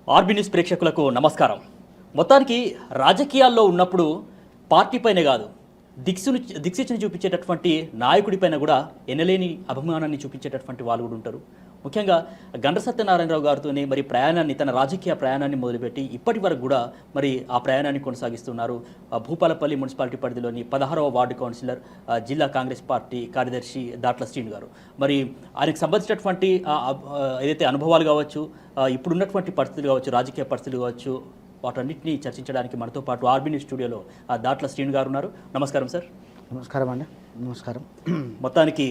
RB news ప్రేక్షకులకు నమస్కారం. మొత్తానికి రాజకీయాల్లో ఉన్నప్పుడు పార్టీ పైన కాదు, దిక్సూచిని చూపించేటటువంటి నాయకుడిపైన కూడా ఎనలేని అభిమానాన్ని చూపించేటటువంటి వాళ్ళు కూడా ఉంటారు. ముఖ్యంగా గండ్ర సత్యనారాయణరావు గారితో మరి ప్రయాణాన్ని, తన రాజకీయ ప్రయాణాన్ని మొదలుపెట్టి ఇప్పటి వరకు కూడా మరి ఆ ప్రయాణాన్ని కొనసాగిస్తున్నారు. భూపాలపల్లి మున్సిపాలిటీ పరిధిలోని 16వ వార్డు కౌన్సిలర్, జిల్లా కాంగ్రెస్ పార్టీ కార్యదర్శి దాట్ల శ్రీను గారు. మరి ఆయనకు సంబంధించినటువంటి ఏదైతే అనుభవాలు కావచ్చు, ఇప్పుడున్నటువంటి పరిస్థితులు కావచ్చు, రాజకీయ పరిస్థితులు కావచ్చు, వాటన్నిటిని చర్చించడానికి మనతో పాటు ఆర్బీ న్యూస్ స్టూడియోలో దాట్ల శ్రీను గారు ఉన్నారు. నమస్కారం సార్. నమస్కారం అండి. నమస్కారం. మొత్తానికి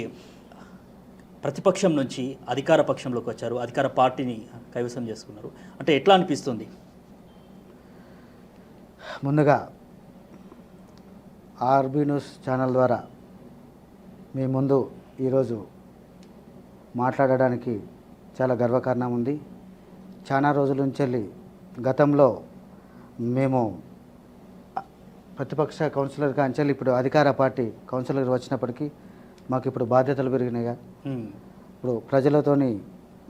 ప్రతిపక్షం నుంచి అధికార పక్షంలోకి వచ్చారు, అధికార పార్టీని కైవసం చేసుకున్నారు. అంటే ఎట్లా అనిపిస్తుంది? ముందుగా ఆర్బీ న్యూస్ ఛానల్ ద్వారా మీ ముందు ఈరోజు మాట్లాడడానికి చాలా గర్వకారణం ఉంది. చాలా రోజుల నుంచి వెళ్ళి గతంలో మేము ప్రతిపక్ష కౌన్సిలర్ కాంచెల్లి ఇప్పుడు అధికార పార్టీ కౌన్సిలర్ వచ్చినప్పటికీ మాకు ఇప్పుడు బాధ్యతలు పెరిగినాయిగా. ఇప్పుడు ప్రజలతోని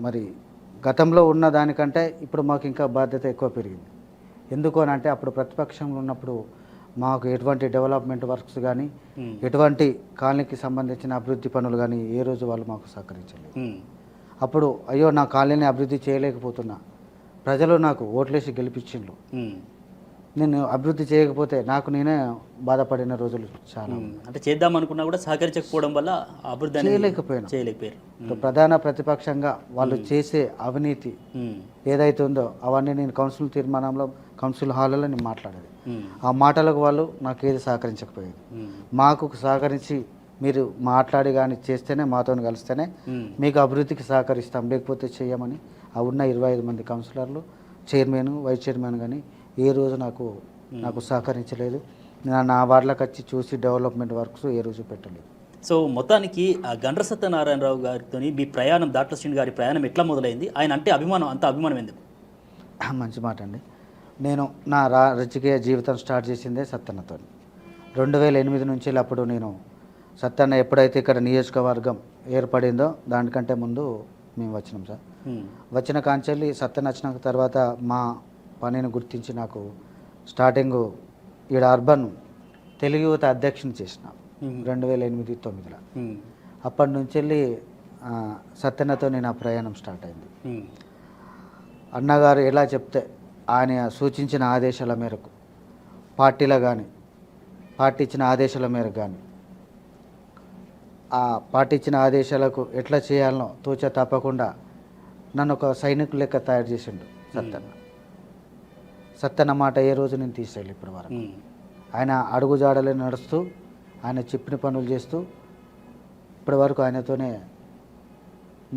మరి గతంలో ఉన్న దానికంటే ఇప్పుడు మాకు ఇంకా బాధ్యత ఎక్కువ పెరిగింది. ఎందుకు అని అంటే అప్పుడు ప్రతిపక్షంలో ఉన్నప్పుడు మాకు ఎటువంటి డెవలప్మెంట్ వర్క్స్ కానీ, ఎటువంటి కాలనీకి సంబంధించిన అభివృద్ధి పనులు కానీ ఏ రోజు వాళ్ళు మాకు సహకరించలేదు. అప్పుడు అయ్యో నా కాలనీని అభివృద్ధి చేయలేకపోతున్నా, ప్రజలు నాకు ఓట్లేసి గెలిపించిండ్రు, నేను అభివృద్ధి చేయకపోతే నాకు నేనే బాధపడిన రోజులు చాలా. అంటే చేద్దాం అనుకున్నా కూడా సహకరించకపోవడం వల్ల అభివృద్ధి చేయలేకపోయారు. ప్రధాన ప్రతిపక్షంగా వాళ్ళు చేసే అవినీతి ఏదైతే ఉందో అవన్నీ నేను కౌన్సిల్ తీర్మానంలో, కౌన్సిల్ హాల్లో నేను మాట్లాడేది. ఆ మాటలకు వాళ్ళు నాకు ఏది సహకరించకపోయేది. మాకు సహకరించి మీరు మాట్లాడి కానీ చేస్తేనే, మాతో కలిస్తేనే మీకు అభివృద్ధికి సహకరిస్తాం, లేకపోతే చేయమని ఆ ఉన్న 25 మంది కౌన్సిలర్లు, చైర్మన్, వైస్ చైర్మన్ కానీ ఏ రోజు నాకు సహకరించలేదు. నా వార్డులకు వచ్చి చూసి డెవలప్మెంట్ వర్క్స్ ఏ రోజు పెట్టలేదు. సో మొత్తానికి గండ్ర సత్యనారాయణరావు గారితో మీ ప్రయాణం, దాట్ల శ్రీను గారి ప్రయాణం ఎట్లా మొదలైంది? ఆయన అంటే అంత అభిమానం ఎందుకు? మంచి మాట అండి. నేను నా రాజకీయ జీవితం స్టార్ట్ చేసిందే సత్తన్నతో. 2008 నుంచి అప్పుడు నేను సత్తన్న ఎప్పుడైతే ఇక్కడ నియోజకవర్గం ఏర్పడిందో దానికంటే ముందు మేము వచ్చినాం సార్. వచ్చిన కాంచెల్లి సత్తన్న వచ్చిన తర్వాత మా పనిని గుర్తించి నాకు స్టార్టింగ్ ఈడ అర్బన్ తెలుగు యువత అధ్యక్షుని చేసిన 2008-09లో. అప్పటి నుంచి వెళ్ళి సత్యన్నతో నేను ఆ ప్రయాణం స్టార్ట్ అయింది. అన్నగారు ఎలా చెప్తే ఆయన సూచించిన ఆదేశాల మేరకు, పార్టీలో కానీ పార్టీ ఇచ్చిన ఆదేశాల మేరకు కానీ, ఆ పార్టీ ఇచ్చిన ఆదేశాలకు ఎట్లా చేయాలనో తోచ తప్పకుండా నన్ను ఒక సైనికులు లెక్క తయారు చేసిండు సత్తన్న. సత్తన్న మాట ఏ రోజు నేను తీసేయాలి ఇప్పటి వరకు. ఆయన అడుగుజాడలే నడుస్తూ, ఆయన చెప్పిన పనులు చేస్తూ ఇప్పటి వరకు ఆయనతోనే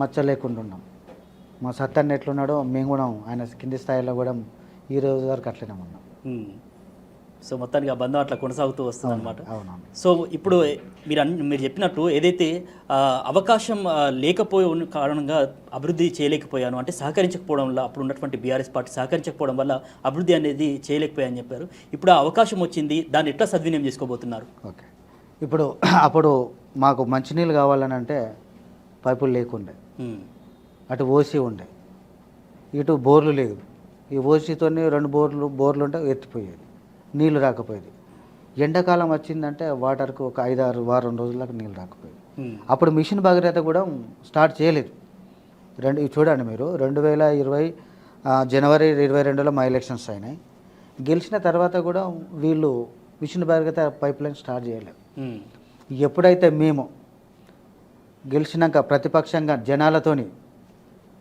మచ్చ లేకుండా ఉన్నాం. మా సత్తన్న ఎట్లున్నాడో మేము కూడా ఆయన కింది స్థాయిలో కూడా ఈ రోజు వరకు అట్లనే ఉన్నాం. సో మొత్తానికి ఆ బంధం అట్లా కొనసాగుతూ వస్తుంది అనమాట. అవునవును. సో ఇప్పుడు మీరు చెప్పినట్టు ఏదైతే అవకాశం లేకపోయే కారణంగా అభివృద్ధి చేయలేకపోయాను అంటే సహకరించకపోవడం వల్ల, అప్పుడు ఉన్నటువంటి బీఆర్ఎస్ పార్టీ సహకరించకపోవడం వల్ల అభివృద్ధి అనేది చేయలేకపోయాయని చెప్పారు. ఇప్పుడు ఆ అవకాశం వచ్చింది, దాన్ని ఎట్లా సద్వినియోగం చేసుకోబోతున్నారు? ఓకే. ఇప్పుడు అప్పుడు మాకు మంచినీళ్ళు కావాలని అంటే పైపులు లేకుండే, అటు ఓసీ ఉండే, ఇటు బోర్లు లేదు. ఈ ఓసీతో 2 బోర్లు ఉంటే ఎత్తిపోయేది, నీళ్ళు రాకపోయేది. ఎండాకాలం వచ్చిందంటే వాటర్కు ఒక 5-6 వారం రోజులకు నీళ్ళు రాకపోయేది. అప్పుడు మిషన్ భగీరథ కూడా స్టార్ట్ చేయలేదు. చూడండి మీరు, 2020 జనవరి 22లో మా ఎలక్షన్స్ అయినాయి. గెలిచిన తర్వాత కూడా వీళ్ళు mission Bhagiratha pipeline start చేయలేదు. ఎప్పుడైతే మేము గెలిచినాక ప్రతిపక్షంగా జనాలతోని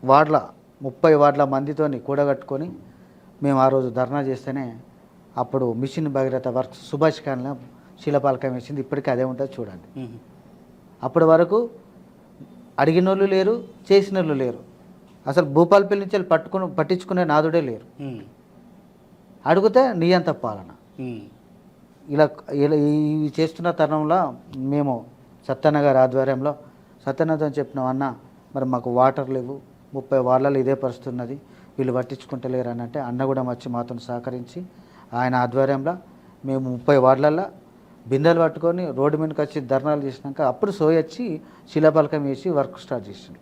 30 వార్డుల మందితోని కూడగట్టుకొని మేము ఆ రోజు ధర్నా చేస్తేనే అప్పుడు మిషన్ భగీరథ వర్క్స్ సుభాష్ ఖాన్లో శిలాపాలకం వేసింది. ఇప్పటికీ అదే ఉంటుంది చూడండి. అప్పటి వరకు అడిగిన వాళ్ళు లేరు, చేసిన వాళ్ళు లేరు. అసలు భూపాలపల్లి నుంచి పట్టించుకునే నాదుడే లేరు. అడిగితే నియంత పాలన ఇలా ఇవి చేస్తున్న తరుణంలో మేము సత్తన్న గారి ఆధ్వర్యంలో సత్తన్నతో చెప్పినాం, అన్న మరి మాకు వాటర్ లేవు, 30 వార్డులలో ఇదే పరిస్థితి ఉన్నది, వీళ్ళు పట్టించుకుంటలేరు అని అంటే అన్న కూడా వచ్చి మాతో సహకరించి ఆయన ఆధ్వర్యంలో మేము 30 వార్డులలో బిందెలు పట్టుకొని రోడ్డు మీదకి వచ్చి ధర్నాలు చేసినాక అప్పుడు సోయి వచ్చి శిలాపలకం వేసి వర్క్ స్టార్ట్ చేసిండు.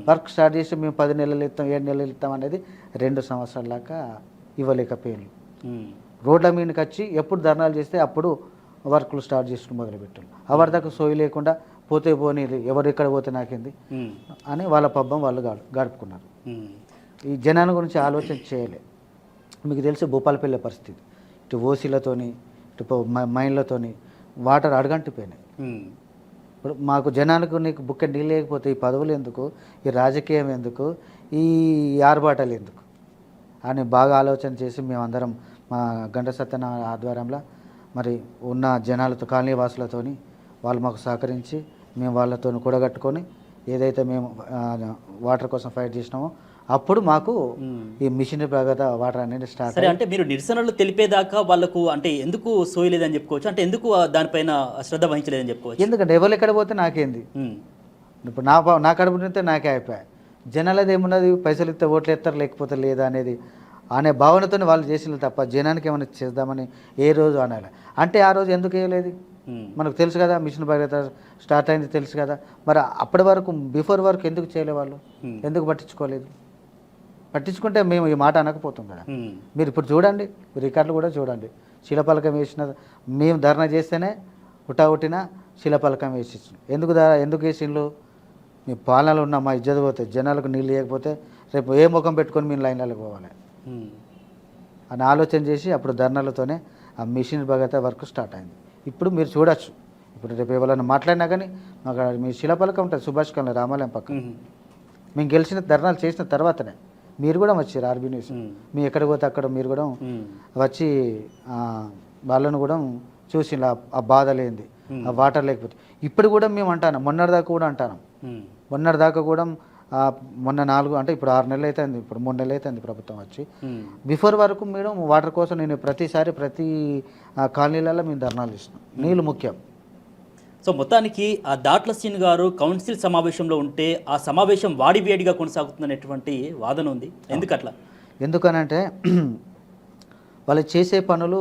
వర్క్ స్టార్ట్ చేసి మేము 10 నెలలు ఇస్తాం 7 నెలలు ఇస్తాం అనేది 2 సంవత్సరాల దాకా ఇవ్వలేకపోయాను. రోడ్ల మీదకి వచ్చి ఎప్పుడు ధర్నాలు చేస్తే అప్పుడు వర్క్లు స్టార్ట్ చేసుకుని మొదలుపెట్టారు. అవరి దాకా సోయి లేకుండా పోతే పోనీ ఎవరు ఎక్కడ పోతే నాకేంది అని వాళ్ళ పబ్బం వాళ్ళు గడుపుకున్నారు. ఈ జనాల గురించి ఆలోచన చేయలే. మీకు తెలిసి భూపాలపల్లి పరిస్థితి ఇటు ఓసీలతోని ఇటు మైన్లతోని వాటర్ అడగంటిపోయినాయి. ఇప్పుడు మాకు జనాలకు నీకు బుక్క నీళ్ళు లేకపోతే ఈ పదవులు ఎందుకు, ఈ రాజకీయం ఎందుకు, ఈ ఆర్భాటాలు ఎందుకు అని బాగా ఆలోచన చేసి మేమందరం మా గంట సత్యనారాయణ ఆధ్వర్యంలో మరి ఉన్న జనాలతో కాలనీ వాసులతోని వాళ్ళు మాకు సహకరించి మేము వాళ్ళతో కూడగట్టుకొని ఏదైతే మేము వాటర్ కోసం ఫైట్ చేసినామో అప్పుడు మాకు ఈ మిషన్ ప్రగత వాటర్ అనేది స్టార్ట్. సరే, అంటే మీరు నిరసనలు తెలిపేదాకా వాళ్ళకు అంటే ఎందుకు సోయలేదని చెప్పుకోవచ్చు, అంటే ఎందుకు దానిపైన శ్రద్ధ వహించలేదని చెప్పుకోవచ్చు? ఎందుకంటే ఎవరు ఎక్కడ పోతే నాకేంది, ఇప్పుడు నా కడుపు నింటే నాకే అయిపోయాయి. జనాలది ఏమున్నది, పైసలు ఇస్తే ఓట్లు ఎత్తారు లేకపోతే లేదా అనేది అనే భావనతో వాళ్ళు చేసిన తప్ప జనానికి ఏమైనా చేద్దామని ఏ రోజు అనాలి. అంటే ఆ రోజు ఎందుకు వేయలేదు మనకు తెలుసు కదా, మిషన్ భగీరథ స్టార్ట్ అయింది తెలుసు కదా. మరి అప్పటి వరకు బిఫోర్ వరకు ఎందుకు చేయలే వాళ్ళు, ఎందుకు పట్టించుకోలేదు? పట్టించుకుంటే మేము ఈ మాట అనకపోతాం కదా. మీరు ఇప్పుడు చూడండి, రికార్డులు కూడా చూడండి, శిలపలకం వేసిన మేము ధర్నా చేస్తేనే ఉట్టిన శిలపలకం వేసి ఎందుకు వేసిండ్రు? మీ పాలనలో ఉన్న మా ఇజ్జత పోతే, జనాలకు నీళ్ళు లేకపోతే రేపు ఏ ముఖం పెట్టుకొని మేము లైన్లకు పోవాలి అని ఆలోచన చేసి అప్పుడు ధర్నాలతోనే ఆ మిషన్ భగీరథ వర్క్ స్టార్ట్ అయింది. ఇప్పుడు మీరు చూడొచ్చు, ఇప్పుడు రేపు ఎవరైనా మాట్లాడినా కానీ మాకు మీ శిలపలకం ఉంటుంది సుభాష్ కళ రామాలయం పక్కన. మేము గెలిచిన ధర్నాలు చేసిన తర్వాతనే మీరు కూడా వచ్చారు ఆర్బీ న్యూస్. మీ ఎక్కడ పోతే అక్కడ మీరు కూడా వచ్చి వాళ్ళను కూడా చూసి ఆ బాధ లేనిది, ఆ వాటర్ లేకపోతే. ఇప్పుడు కూడా మేము అంటాను, మొన్నటిదాకా కూడా అంటాను, మొన్నటిదాకా కూడా మొన్న 4 అంటే ఇప్పుడు 6 నెలలు అవుతుంది, ఇప్పుడు 3 నెలలు అవుతుంది ప్రభుత్వం వచ్చి. బిఫోర్ వరకు మేడం వాటర్ కోసం నేను ప్రతి కాలనీలలో మేము ధర్నాలు ఇస్తున్నాం, నీళ్ళు ముఖ్యం. సో మొత్తానికి ఆ దాట్ల సీన్ గారు కౌన్సిల్ సమావేశంలో ఉంటే ఆ సమావేశం వాడివేడిగా కొనసాగుతుందనేటువంటి వాదన ఉంది. ఎందుకట్లా? ఎందుకనంటే వాళ్ళు చేసే పనులు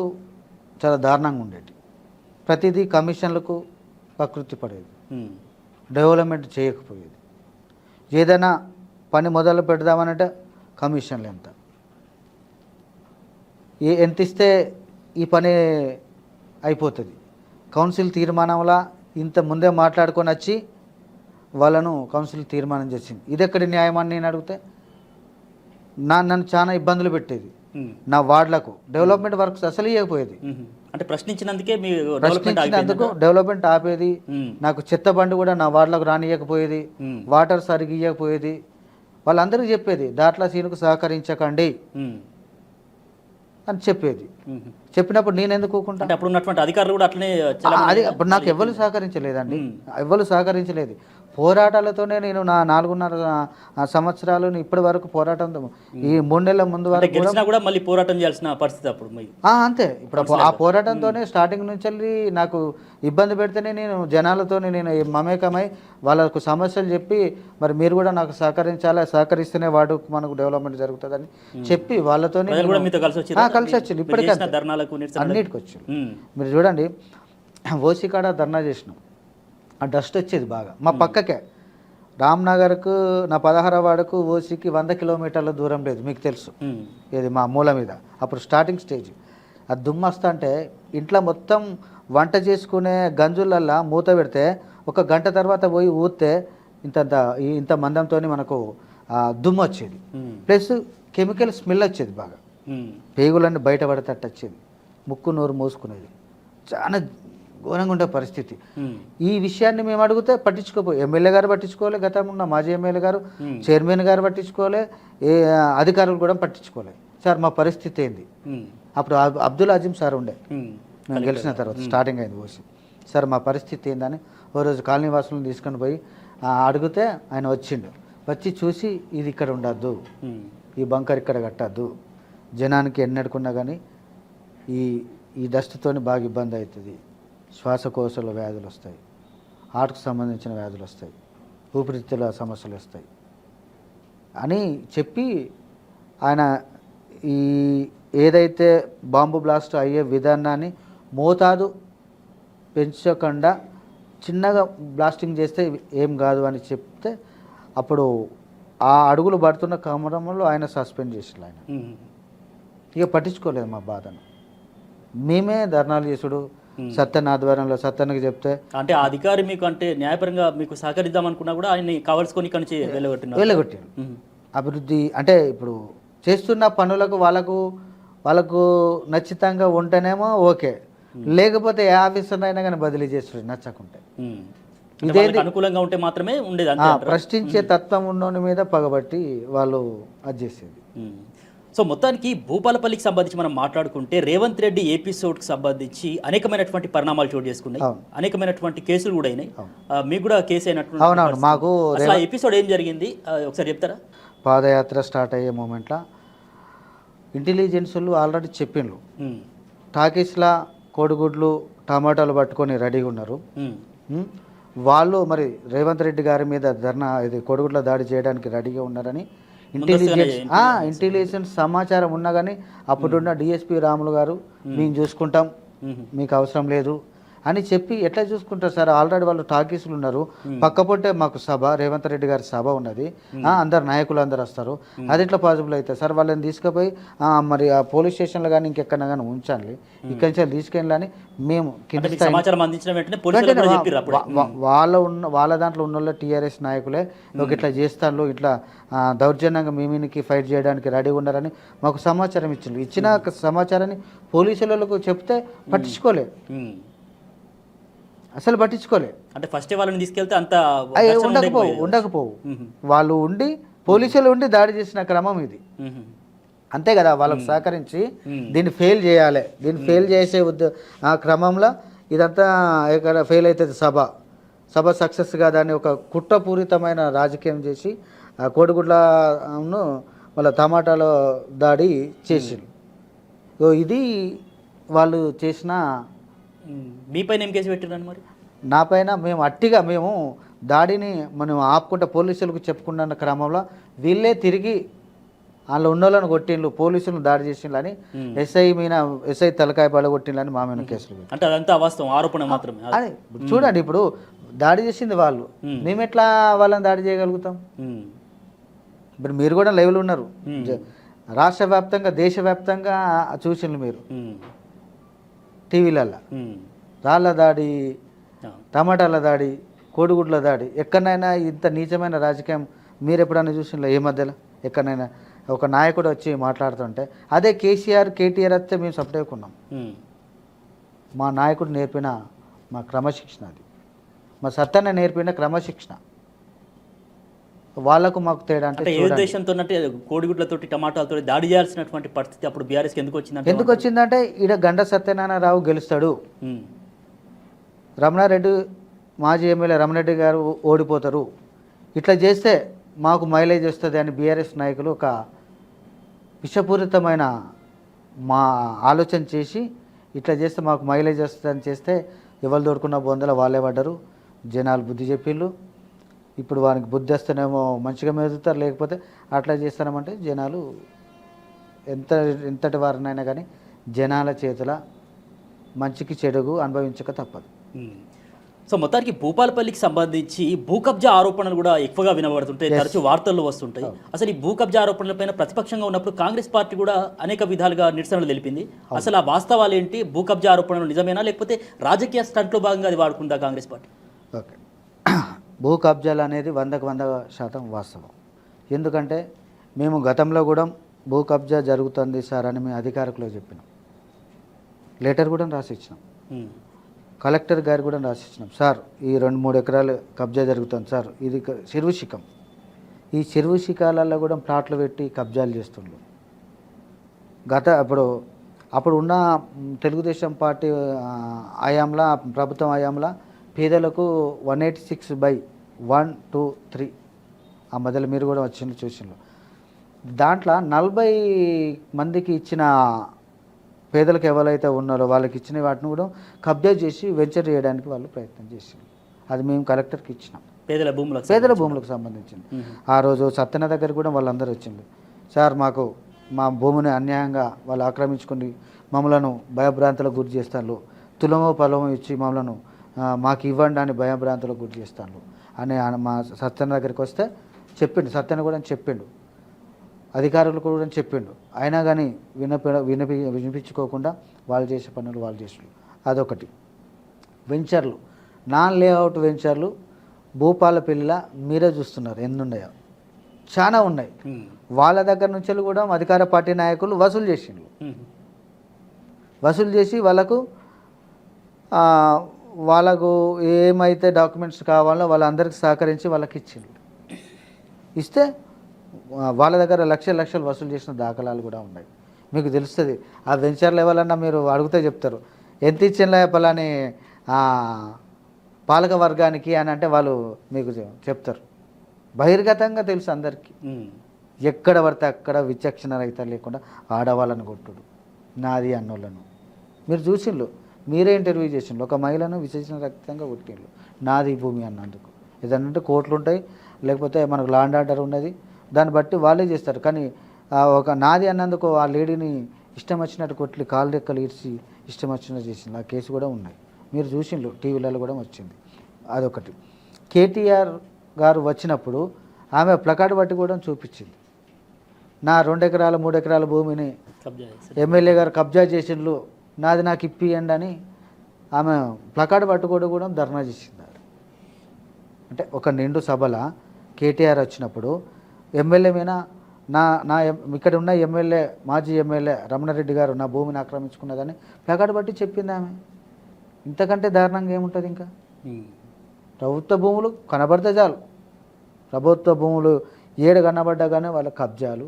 చాలా దారుణంగా ఉండేవి. ప్రతిదీ కమిషన్లకు ప్రకృతి పడేది, డెవలప్మెంట్ చేయకపోయేది. ఏదైనా పని మొదలు పెడదామనంటే కమిషన్లు ఎంత ఇస్తే ఈ పని అయిపోతుంది. కౌన్సిల్ తీర్మానంలా ఇంత ముందే మాట్లాడుకొని వచ్చి వాళ్ళను కౌన్సిల్ తీర్మానం చేసింది. ఇది ఎక్కడి న్యాయం అని నేను అడిగితే నన్ను చాలా ఇబ్బందులు పెట్టేది. నా వార్డులకు డెవలప్మెంట్ వర్క్స్ అసలు ఇవ్వకపోయేది. అంటే ప్రశ్నించినందుకు డెవలప్మెంట్ ఆపేది. నాకు చెత్త బండి కూడా నా వార్డులకు రానియకపోయేది, వాటర్ సరిగ్గా ఇవ్వకపోయేది. వాళ్ళందరికీ చెప్పేది దాట్ల సీనుకు సహకరించకండి అని చెప్పేది. చెప్పినప్పుడు నేను ఎందుకు ఊరుకుంటా? అప్పుడు ఉన్నటువంటి అధికారులు కూడా అట్లనే అది అప్పుడు నాకు ఎవరు సహకరించలేదండి, ఎవరు సహకరించలేదు. పోరాటాలతోనే నేను నా 4.5 సంవత్సరాలు ఇప్పటి వరకు పోరాటం. ఈ 3 నెలల ముందు వరకు కూడా మళ్ళీ పోరాటం చేయాల్సిన పరిస్థితి అప్పుడు అంతే. ఇప్పుడు ఆ పోరాటంతోనే స్టార్టింగ్ నుంచి వెళ్ళి నాకు ఇబ్బంది పెడితేనే నేను జనాలతోనే నేను మమేకమై వాళ్ళకు సమస్యలు చెప్పి మరి మీరు కూడా నాకు సహకరించాలి, సహకరిస్తేనే వాడు మనకు డెవలప్మెంట్ జరుగుతుందని చెప్పి వాళ్ళతోనే కలిసి వచ్చింది. ఇప్పటికీ అన్నిటికి వచ్చింది. మీరు చూడండి, ఓసీ కాడ ధర్నా చేసినాం, ఆ డస్ట్ వచ్చేది బాగా. మా పక్కకే రామ్నగర్కు నా 16వ వార్డుకు ఓసీకి 100 కిలోమీటర్ల దూరం లేదు, మీకు తెలుసు. ఇది మా మూల మీద అప్పుడు స్టార్టింగ్ స్టేజ్. ఆ దుమ్మస్తా అంటే ఇంట్లో మొత్తం వంట చేసుకునే గంజులల్లా మూత పెడితే 1 గంట తర్వాత పోయి ఊస్తే ఇంత మందంతో మనకు దుమ్ము వచ్చేది. ప్లస్ కెమికల్ స్మెల్ వచ్చేది బాగా, పేగులన్నీ బయటపడేటట్టు వచ్చేది, ముక్కు నోరు మూసుకునేది. చాలా ఘోరంగా ఉండే పరిస్థితి. ఈ విషయాన్ని మేము అడిగితే పట్టించుకోపోయి ఎమ్మెల్యే గారు పట్టించుకోలే, గతంలో ఉన్న మాజీ ఎమ్మెల్యే గారు, చైర్మన్ గారు పట్టించుకోలే, ఏ అధికారులు కూడా పట్టించుకోలే. సార్ మా పరిస్థితి ఏంది? అప్పుడు అబ్దుల్ అజీం సార్ ఉండే, నేను గెలిచిన తర్వాత స్టార్టింగ్ అయింది ఓసి. సార్ మా పరిస్థితి ఏందని ఓ రోజు కాలనీ వాసులను తీసుకొని పోయి అడిగితే ఆయన వచ్చిండు. వచ్చి చూసి ఇది ఇక్కడ ఉండద్దు, ఈ బంకర్ ఇక్కడ కట్టద్దు, జనానికి ఎన్నడుకున్నా కానీ ఈ డస్ట్తో బాగా ఇబ్బంది అవుతుంది, శ్వాసకోశల వ్యాధులు వస్తాయి, హార్ట్కు సంబంధించిన వ్యాధులు వస్తాయి, ఊపిరితిత్తుల సమస్యలు వస్తాయి అని చెప్పి ఆయన ఏదైతే బాంబు బ్లాస్ట్ అయ్యే విధానాన్ని మోతాదు పెంచకుండా చిన్నగా బ్లాస్టింగ్ చేస్తే ఏం కాదు అని చెప్తే అప్పుడు ఆ అడుగులు పడుతున్న క్రమంలో ఆయన సస్పెండ్ చేసారు. ఆయన ఇక పట్టించుకోలేదు మా బాధను. మేమే ధర్నాలు చేసుడు సత్యన ఆధ్వర్యంలో సత్యనకి చెప్తే అంటే ఆ అధికారి మీకు అంటే న్యాయపరంగా మీకు సహకరిద్దాం అనుకున్నా కూడా ఆయన్ని కవల్సుకొని ఇక్కడి నుంచి వెళ్ళగొట్టారు. అభివృద్ధి అంటే ఇప్పుడు చేస్తున్న పనులకు వాళ్ళకు నచ్చితంగా ఉంటేనేమో ఓకే, లేకపోతే ఏ ఆఫీసర్ అయినా కానీ బదిలీ చేస్తుంది నచ్చకుంటే. ఇదేంటి అనుకూలంగా ఉంటే మాత్రమే ఉండేది. ప్రశ్నించే తత్వం ఉన్నోని మీద పగబట్టి వాళ్ళు అది చేసేది. సో మొత్తానికి భూపాలపల్లికి సంబంధించి మనం మాట్లాడుకుంటే రేవంత్ రెడ్డి ఎపిసోడ్కి సంబంధించి అనేకమైనటువంటి పరిణామాలు చోటు చేసుకున్నాయి, అనేకమైనటువంటి కేసులు కూడా అయినాయి. మీకు కూడా కేసు అయినటువంటి అవునవును. మాకు ఎపిసోడ్ ఏం జరిగింది ఒకసారి చెప్తారా? పాదయాత్ర స్టార్ట్ అయ్యే మూమెంట్లో ఇంటెలిజెన్స్లు ఆల్రెడీ చెప్పిండ్రు, టాకీస్లా కోడిగుడ్లు టమాటాలు పట్టుకొని రెడీగా ఉన్నారు. వాళ్ళు మరి రేవంత్ రెడ్డి గారి మీద ధర్నా ఇది కోడిగుడ్ల దాడి చేయడానికి రెడీగా ఉన్నారని ఇంటెలిజెన్స్ సమాచారం ఉన్నా కానీ అప్పుడున్న డిఎస్పీ రాములు గారు మేము చూసుకుంటాం, మీకు అవసరం లేదు అని చెప్పి ఎట్లా చూసుకుంటారు సార్? ఆల్రెడీ వాళ్ళు టాకీసులు ఉన్నారు, పక్కపోతే మాకు సభ రేవంత్ రెడ్డి గారి సభ ఉన్నది, అందరు నాయకులు అందరు వస్తారు, అది ఎట్లా పాసిబుల్ అవుతుంది సార్? వాళ్ళని తీసుకుపోయి మరి ఆ పోలీస్ స్టేషన్లో కానీ ఇంకెక్కడన్నా కానీ ఉంచాలి, ఇక్కడి నుంచి తీసుకెళ్ళాలని మేము వాళ్ళ దాంట్లో ఉన్న వాళ్ళు టీఆర్ఎస్ నాయకులే ఒక ఇట్లా చేస్తాను, ఇట్లా దౌర్జన్యంగా మీమినికి ఫైట్ చేయడానికి రెడీ ఉన్నారని మాకు సమాచారం ఇచ్చిండ్రు. ఇచ్చిన సమాచారాన్ని పోలీసులకు చెప్తే పట్టించుకోలే, అసలు పట్టించుకోలే. అంటే ఫస్ట్ వాళ్ళని తీసుకెళ్తే అంత ఉండకపోవు వాళ్ళు ఉండి పోలీసులు ఉండి దాడి చేసిన క్రమం ఇది, అంతే కదా? వాళ్ళకు సహకరించి దీన్ని ఫెయిల్ చేయాలి, దీన్ని ఫెయిల్ చేసే ఆ క్రమంలో ఇదంతా ఇక్కడ ఫెయిల్ అవుతుంది. సభ సక్సెస్ కాదని ఒక కుట్రపూరితమైన రాజకీయం చేసి ఆ కోడిగుడ్లను వాళ్ళ టమాటాలో దాడి చేసిండ్రు. ఇది వాళ్ళు చేసిన. మీ పైన ఏం కేసు పెట్టిరని మరి? నా పైన మేము దాడిని మనం ఆపుకుంటే పోలీసులకు చెప్పుకున్న క్రమంలో వీళ్ళే తిరిగి వాళ్ళు ఉన్నోళ్ళని కొట్టిండ్రు, పోలీసులను దాడి చేసిండ్రు అని ఎస్ఐ తలకాయ పడగొట్టిండ్రు మా మీద కేసులు. అంటే అదంతా వాస్తవం, ఆరోపణ మాత్రమే. అదే చూడండి, ఇప్పుడు దాడి చేసింది వాళ్ళు, మేము ఎట్లా వాళ్ళని దాడి చేయగలుగుతాం? ఇప్పుడు మీరు కూడా లైవ్లో ఉన్నారు, రాష్ట్ర వ్యాప్తంగా దేశవ్యాప్తంగా చూసిండ్రు మీరు టీవీలలో. రాళ్ళ దాడి, టమాటాల దాడి, కోడిగుడ్ల దాడి, ఎక్కడైనా ఇంత నీచమైన రాజకీయం మీరు ఎప్పుడైనా చూసిండ్రా? ఏ మధ్యలో ఎక్కడైనా ఒక నాయకుడు వచ్చి మాట్లాడుతుంటే అదే కేటీఆర్ వస్తే మేము సపరేట్గా ఉన్నాం. మా నాయకుడు నేర్పిన మా క్రమశిక్షణ అది, మా సత్తన్న నేర్పిన క్రమశిక్షణ. వాళ్ళకు మాకు తేడా అంటే ఏ ఉద్దేశంతో అంటే కోడిగుడ్లతోటి టమాటాలతో దాడి చేయాల్సినటువంటి పరిస్థితి అప్పుడు బీఆర్ఎస్కి ఎందుకు వచ్చిందంటే ఈడ గండ సత్యనారాయణరావు గెలుస్తాడు, రమణారెడ్డి మాజీ ఎమ్మెల్యే రమణారెడ్డి గారు ఓడిపోతారు, ఇట్లా చేస్తే మాకు మైలేజ్ వస్తుంది అని బీఆర్ఎస్ నాయకులు ఒక విషపూరితమైన మా ఆలోచన చేసి ఇట్లా చేస్తే మాకు మైలేజ్ వస్తుంది అని చేస్తే ఎవరు దొరుకున్న బొందల వాళ్ళే పడ్డారు. జనాలు బుద్ధి చెప్పిళ్ళు. ఇప్పుడు వానికి బుద్ధి వస్తేనేమో మంచిగా మెదులుతారు, లేకపోతే అట్లా చేస్తామంటే జనాలు ఎంతటి వారినైనా కానీ జనాల చేతుల మంచికి చెడుగు అనుభవించక తప్పదు. సో మొత్తానికి భూపాలపల్లికి సంబంధించి భూ కబ్జా ఆరోపణలు కూడా ఎక్కువగా వినబడుతుంటాయి, తరచూ వార్తల్లో వస్తుంటాయి. అసలు ఈ భూ కబ్జా ఆరోపణలపైన ప్రతిపక్షంగా ఉన్నప్పుడు కాంగ్రెస్ పార్టీ కూడా అనేక విధాలుగా నిరసనలు తెలిపింది. అసలు ఆ వాస్తవాలు ఏంటి? భూ కబ్జా ఆరోపణలు నిజమేనా, లేకపోతే రాజకీయ స్టంట్లో భాగంగా అది వాడుకుందా కాంగ్రెస్ పార్టీ? ఓకే, భూ కబ్జాలు అనేది 100% వాస్తవం. ఎందుకంటే మేము గతంలో కూడా భూ కబ్జా జరుగుతుంది సార్ అని మేము అధికారులకు చెప్పినాం, లెటర్ కూడా రాసిచ్చినాం, కలెక్టర్ గారు కూడా రాసిచ్చినాం. సార్ ఈ 2-3 ఎకరాలు కబ్జా జరుగుతుంది సార్, ఇది చెరువు శిఖం, ఈ చెరువు శిఖాలలో కూడా ప్లాట్లు పెట్టి కబ్జాలు చేస్తుండ్రు. అప్పుడు ఉన్న తెలుగుదేశం పార్టీ హయాంలో, ప్రభుత్వం హయాంలో పేదలకు 186/123 ఆ మధ్యలో మీరు కూడా వచ్చిండ్రు చూసిండ్రు. దాంట్లో 40 మందికి ఇచ్చిన పేదలకు ఎవరైతే ఉన్నారో వాళ్ళకి ఇచ్చిన వాటిని కూడా కబ్జా చేసి వెంచర్ చేయడానికి వాళ్ళు ప్రయత్నం చేసిండ్రు. అది మేము కలెక్టర్కి ఇచ్చినాం, పేదల భూములకు సంబంధించింది. ఆ రోజు సత్యన దగ్గర కూడా వాళ్ళందరూ వచ్చిండ్రు. సార్ మాకు మా భూమిని అన్యాయంగా వాళ్ళు ఆక్రమించుకొని మమ్మలను భయభ్రాంతులకు గురి చేస్తారు, తులమో పొలమో ఇచ్చి మమ్మల్ని మాకు ఇవ్వండి అని భయభ్రాంతులకు గురి చేస్తాను అని మా సత్యన దగ్గరికి వస్తే చెప్పిండు. సత్యన కూడా చెప్పిండు, అధికారులు కూడా చెప్పిండు. అయినా కానీ వినిపించుకోకుండా వాళ్ళు చేసే పనులు వాళ్ళు చేసారు. అదొకటి. వెంచర్లు, నాన్ లేఅవుట్ వెంచర్లు భూపాలపల్లిలో మీరే చూస్తున్నారు ఎన్ని ఉన్నాయో, చాలా ఉన్నాయి. వాళ్ళ దగ్గర నుంచి కూడా అధికార పార్టీ నాయకులు వసూలు చేసిండ్రు. వసూలు చేసి వాళ్ళకు ఏమైతే డాక్యుమెంట్స్ కావాలో వాళ్ళందరికీ సహకరించి వాళ్ళకి ఇచ్చిండ్రు. ఇస్తే వాళ్ళ దగ్గర లక్షలు వసూలు చేసిన దాఖలాలు కూడా ఉన్నాయి. మీకు తెలుస్తుంది. ఆ వెంచర్ లెవెల్ మీరు అడిగితే చెప్తారు ఎంత ఇచ్చిన పలాని పాలక వర్గానికి అని అంటే వాళ్ళు మీకు చెప్తారు. బహిర్గతంగా తెలుసు అందరికీ. ఎక్కడ పడితే అక్కడ విచక్షణ రహిత లేకుండా ఆడవాళ్ళని కొట్టుడు, నాది అన్నోళ్ళను మీరు చూసిండ్రు. మీరే ఇంటర్వ్యూ చేసిండ్రు. ఒక మహిళను విచక్షణ రహితంగా కొట్టిండ్రు నాది భూమి అన్నందుకు. ఏదంటే కోర్టులు ఉంటాయి, లేకపోతే మనకు లా అండ్ ఆర్డర్ ఉన్నది, దాన్ని బట్టి వాళ్ళే చేస్తారు. కానీ ఒక నాది అన్నందుకు ఆ లేడీని ఇష్టం వచ్చినట్టు కొట్టి కాలు రెక్కలు ఇడిచి ఇష్టం వచ్చినట్టు చేసింది. ఆ కేసు కూడా ఉన్నాయి, మీరు చూసిండ్రు, టీవీలలో కూడా వచ్చింది. అదొకటి. కేటీఆర్ గారు వచ్చినప్పుడు ఆమె ప్లకార్డు బట్టి కూడా చూపించింది. నా 2 ఎకరాల 3 ఎకరాల భూమిని ఎమ్మెల్యే గారు కబ్జా చేసిండ్రు, నాది నాకు ఇప్పియండి అని ఆమె ప్లకార్డు పట్టుకోవడం కూడా ధర్నా చేసింది. అంటే ఒక నిండు సభల కేటీఆర్ వచ్చినప్పుడు ఎమ్మెల్యే మీద నా ఇక్కడ ఉన్న ఎమ్మెల్యే మాజీ ఎమ్మెల్యే రమణారెడ్డి గారు నా భూమిని ఆక్రమించుకున్నదని ప్లకార్డు బట్టి చెప్పింది ఆమె. ఇంతకంటే దారుణంగా ఏముంటుంది ఇంకా? ప్రభుత్వ భూములు కనబడితే చాలు. ప్రభుత్వ భూములు ఏడు కనబడ్డా కానీ వాళ్ళ కబ్జాలు.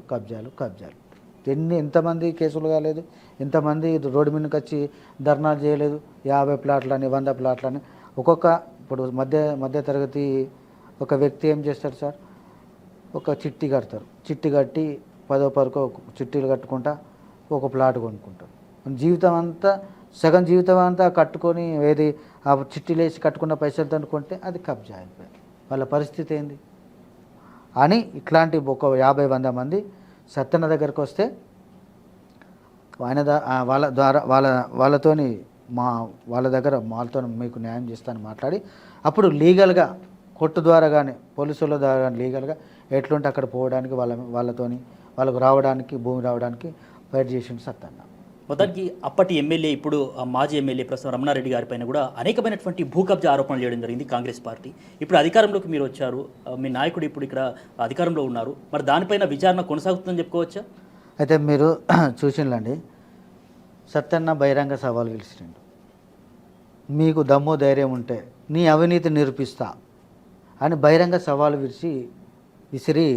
ఎంతమంది కేసులు కాలేదు, ఎంతమంది రోడ్డు మీదకి వచ్చి ధర్నాలు చేయలేదు. 50 ప్లాట్లని 100 ప్లాట్లని ఇప్పుడు మధ్య తరగతి ఒక వ్యక్తి ఏం చేస్తారు సార్, ఒక చిట్టి కడతారు. చిట్టి కట్టి 10వ పరకో చిట్టీలు కట్టుకుంటా ఒక ప్లాట్ కొనుక్కుంటారు. జీవితం అంతా సగం జీవితం అంతా కట్టుకొని ఏది ఆ చిట్టీలు వేసి కట్టుకున్న పైసలతో అనుకుంటే అది కబ్జా అయిపోయింది. వాళ్ళ పరిస్థితి ఏంది అని ఇట్లాంటి ఒక 50-100 మంది సత్యన దగ్గరికి వస్తే ఆయన వాళ్ళ ద్వారా వాళ్ళతోని వాళ్ళతో మీకు న్యాయం చేస్తాను మాట్లాడి అప్పుడు లీగల్గా కోర్టు ద్వారా కానీ పోలీసుల ద్వారా కానీ లీగల్గా ఎట్లుంటే అక్కడ పోవడానికి వాళ్ళకు రావడానికి భూమి రావడానికి ఫైట్ చేసిండు సత్తన్న. మొత్తానికి అప్పటి ఎమ్మెల్యే ఇప్పుడు మాజీ ఎమ్మెల్యే ప్రస్తుతం రమణారెడ్డి గారి పైన కూడా అనేకమైనటువంటి భూ కబ్జా ఆరోపణలు చేయడం జరిగింది కాంగ్రెస్ పార్టీ. ఇప్పుడు అధికారంలోకి మీరు వచ్చారు, మీ నాయకుడు ఇప్పుడు ఇక్కడ అధికారంలో ఉన్నారు, మరి దానిపైన విచారణ కొనసాగుతుందని చెప్పుకోవచ్చా? అయితే మీరు చూసిండండి, సత్తన్న బహిరంగ సవాల్ గెలిచిండు. మీకు దమ్ము ధైర్యం ఉంటే నీ అవినీతి నిరూపిస్తా అని బహిరంగ సవాలు విసిరి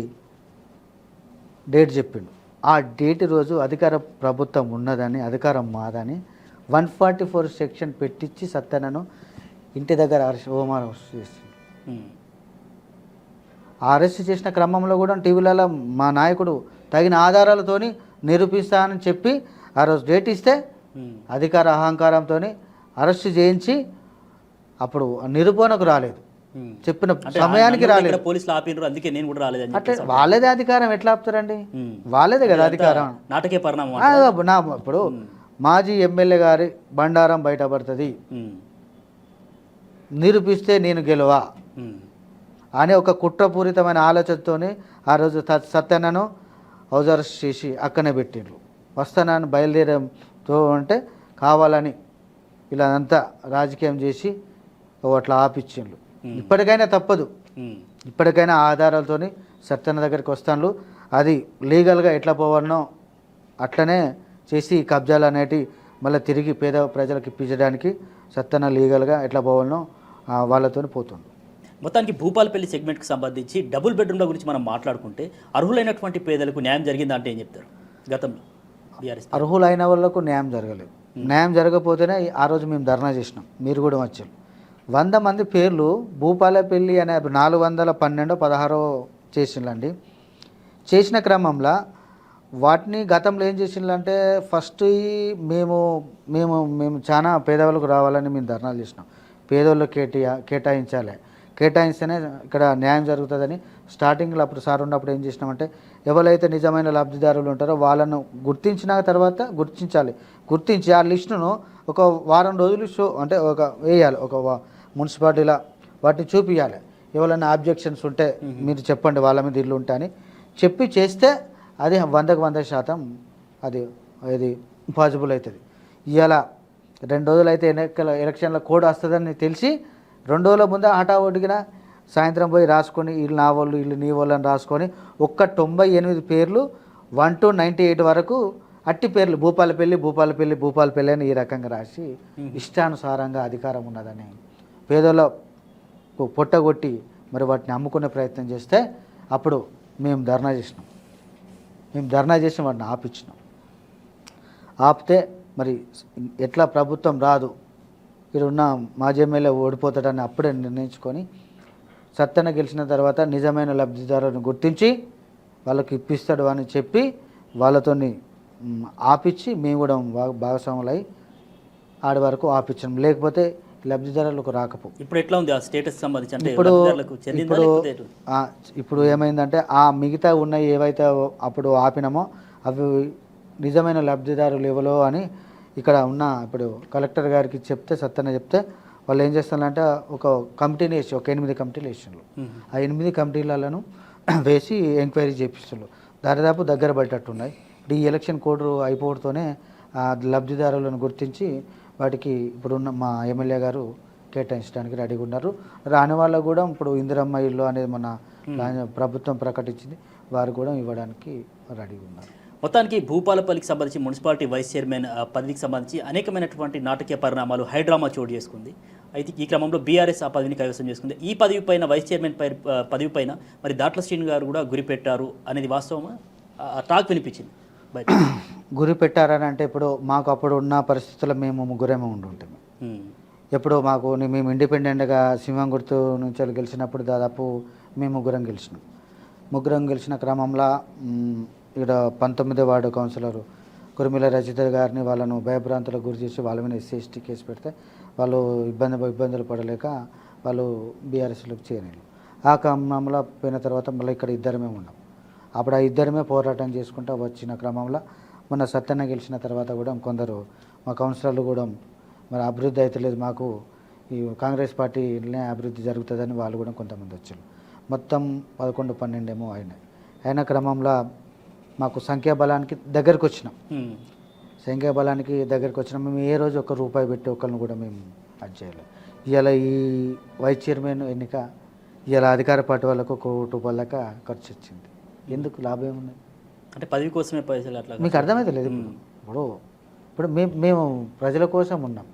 డేట్ చెప్పిండు. ఆ డేట్ రోజు అధికార ప్రభుత్వం ఉన్నదని, అధికారం మాదని 144 సెక్షన్ పెట్టించి సత్తన్నను ఇంటి దగ్గర హోమ్ అరెస్ట్ చేసిండు. అరెస్ట్ చేసిన క్రమంలో కూడా టీవీలలో మా నాయకుడు తగిన ఆధారాలతోని నిరూపిస్తా అని చెప్పి ఆ రోజు డేట్ ఇస్తే అధికార అహంకారంతో అరెస్ట్ చేయించి అప్పుడు నిరూపణకు రాలేదు, చెప్పిన సమయానికి రాలేదు. పోలీసులు ఆపినారు, అందుకే నేను కూడా రాలేదు. అట్లా వాళ్ళదే అధికారం ఎట్లా ఆపుతారండి? వాళ్ళదే కదా అధికారం. నాటకే పరిణామం. ఇప్పుడు మాజీ ఎమ్మెల్యే గారి బండారం బయటపడుతుంది, నిరూపిస్తే నేను గెలవా అనే ఒక కుట్రపూరితమైన ఆలోచనతోనే ఆ రోజు సత్యన్నను హౌస్ అరెస్ట్ చేసి అక్కనే పెట్టిండ్రు. వస్తానని బయలుదేరంతో అంటే కావాలని ఇలా అంతా రాజకీయం చేసి అట్లా ఆపిచ్చిండ్రు. ఇప్పటికైనా తప్పదు, ఇప్పటికైనా ఆధారాలతో సత్యన్న దగ్గరికి వస్తాను. అది లీగల్గా ఎట్లా పోవాలనో అట్లనే చేసి కబ్జాలు అనేటివి మళ్ళీ తిరిగి పేద ప్రజలకు ఇప్పించడానికి సత్తన్న లీగల్గా ఎట్లా పోవాలనో వాళ్ళతో పోతుంది. మొత్తానికి భూపాలపల్లి సెగ్మెంట్కి సంబంధించి డబుల్ బెడ్రూమ్ల గురించి మనం మాట్లాడుకుంటే అర్హులైనటువంటి పేదలకు న్యాయం జరిగిందా అంటే ఏం చెప్తారు? గతంలో అర్హులైన వాళ్ళకు న్యాయం జరగలేదు. న్యాయం జరగకపోతేనే ఆ రోజు మేము ధర్నా చేసినాం, మీరు కూడా వచ్చారు. 100 మంది పేర్లు భూపాలపల్లి అనే 412-16 చేసిండ్లండి. చేసిన క్రమంలో వాటిని గతంలో ఏం చేసిండ్లంటే ఫస్ట్ మేము మేము మేము చాలా పేదవాళ్ళకు రావాలని మేము ధర్నాలు చేసినాం. పేదవాళ్ళకి కేటాయించాలి, కేటాయిస్తేనే ఇక్కడ న్యాయం జరుగుతుందని స్టార్టింగ్లో అప్పుడు సార్ ఉన్నప్పుడు ఏం చేసినామంటే ఎవరైతే నిజమైన లబ్ధిదారులు ఉంటారో వాళ్ళను గుర్తించిన తర్వాత గుర్తించి ఆ లిస్టును ఒక వారం రోజులు అంటే ఒక వేయాలి, ఒక మున్సిపాలిటీలో వాటిని చూపించాలి. ఎవరైనా ఆబ్జెక్షన్స్ ఉంటే మీరు చెప్పండి, వాళ్ళ మీద ఇల్లు ఉంటాయని చెప్పి చేస్తే అది 100% అది పాసిబుల్ అవుతుంది. ఇవాళ 2 రోజులు అయితే ఎలక్షన్ల కోడ్ వస్తుందని తెలిసి 2 రోజుల ముందే హఠావుడిగిన సాయంత్రం పోయి రాసుకొని వీళ్ళు నా వాళ్ళు వీళ్ళు నీ వాళ్ళు అని రాసుకొని ఒక్క 98 పేర్లు 1 to 98 వరకు అట్టి పేర్లు భూపాలపల్లి అని ఈ రకంగా రాసి ఇష్టానుసారంగా అధికారం ఉన్నదని పేదల పొట్టగొట్టి మరి వాటిని అమ్ముకునే ప్రయత్నం చేస్తే అప్పుడు మేము ధర్నా చేసి వాటిని ఆపించినాం. ఆపితే మరి ఎట్లా ప్రభుత్వం రాదు, ఇక్కడ ఉన్న మాజీ ఎమ్మెల్యే ఓడిపోతాడని అప్పుడే నిర్ణయించుకొని సత్తెన గెలిచిన తర్వాత నిజమైన లబ్ధిదారులను గుర్తించి వాళ్ళకి ఇప్పిస్తాడు అని చెప్పి వాళ్ళతోని ఆపించి మేము కూడా భాగస్వాములై ఆడి వరకు ఆపించాం. లేకపోతే లబ్ధిదారులకు రాకపో. ఇప్పుడు ఎట్లా ఉంది ఆ స్టేటస్ సంబంధించి? అంటే ఇప్పుడు ఏమైందంటే ఆ మిగతా ఉన్నాయి ఏవైతే అప్పుడు ఆపినామో అవి నిజమైన లబ్ధిదారులు ఎవరో అని ఇక్కడ ఉన్న ఇప్పుడు కలెక్టర్ గారికి సత్తెన చెప్తే వాళ్ళు ఏం చేస్తారంటే ఒక కమిటీని వేసి ఒక 8 కమిటీలు వేసిండ్రు. ఆ 8 కమిటీలను వేసి ఎంక్వైరీ చేపిస్తున్నారు. దాదాపు దగ్గర పడ్డట్టున్నాయి. ఈ ఎలక్షన్ కోడ్ అయిపోవడంతోనే ఆ లబ్ధిదారులను గుర్తించి వాటికి ఇప్పుడున్న మా ఎమ్మెల్యే గారు కేటాయించడానికి రెడీగా ఉన్నారు. రాని వాళ్ళకు కూడా ఇప్పుడు ఇందిరమ్మ ఇల్లు అనేది మన ప్రభుత్వం ప్రకటించింది, వారు కూడా ఇవ్వడానికి రెడీగా ఉన్నారు. మొత్తానికి భూపాలపల్లికి సంబంధించి మున్సిపాలిటీ వైస్ చైర్మన్ పదవికి సంబంధించి అనేకమైనటువంటి నాటకీయ పరిణామాలు హైడ్రామా చోటు చేసుకుంది. అయితే ఈ క్రమంలో బీఆర్ఎస్ ఆ పదవిని కైవసం చేసుకుంది. ఈ పదవి పైన వైస్ చైర్మన్ పదవి పైన మరి దాట్ల శ్రీను గారు కూడా గురిపెట్టారు అనేది వాస్తవమా? టాక్ వినిపించింది బయట. గురి పెట్టారని అంటే ఇప్పుడు మాకు అప్పుడు ఉన్న పరిస్థితుల్లో మేము ముగ్గురేమో ఉండుంటాము. ఎప్పుడు మేము ఇండిపెండెంట్గా సింహం గుర్తు నుంచి గెలిచినప్పుడు దాదాపు మేము ముగ్గురం గెలిచిన క్రమంలో ఇక్కడ 19వ వార్డు కౌన్సిలర్ కురిమిల రజిత గారిని వాళ్ళను భయభ్రాంతులకు గురి చేసి వాళ్ళ మీద SC/ST కేసు పెడితే వాళ్ళు ఇబ్బందులు పడలేక వాళ్ళు బీఆర్ఎస్లోకి చేరారు. ఆ క్రమంలో పోయిన తర్వాత మళ్ళీ ఇక్కడ ఇద్దరమే ఉన్నాం. అప్పుడు ఆ ఇద్దరమే పోరాటం చేసుకుంటూ వచ్చిన క్రమంలో మొన్న సత్తెన గెలిచిన తర్వాత కూడా కొందరు మా కౌన్సిలర్లు కూడా మరి అభివృద్ధి అయితే లేదు, మాకు ఈ కాంగ్రెస్ పార్టీనే అభివృద్ధి జరుగుతుందని వాళ్ళు కూడా కొంతమంది వచ్చారు. మొత్తం 11-12 ఏమో అయిన క్రమంలో మాకు సంఖ్యాబలానికి దగ్గరకు వచ్చినాం. మేము ఏ రోజు ₹1 పెట్టి ఒకరిని కూడా మేము అది చేయలేదు. ఇవాళ ఈ వైస్ చైర్మన్ ఎన్నిక ఇవాళ అధికార పార్టీ వాళ్ళకు ₹1 దాకా ఖర్చు వచ్చింది. ఎందుకు లాభం ఏముంది అంటే పదవి కోసమే పైసలు అట్లా మీకు అర్థమైతే లేదు. ఇప్పుడు మేము ప్రజల కోసం ఉన్నాం.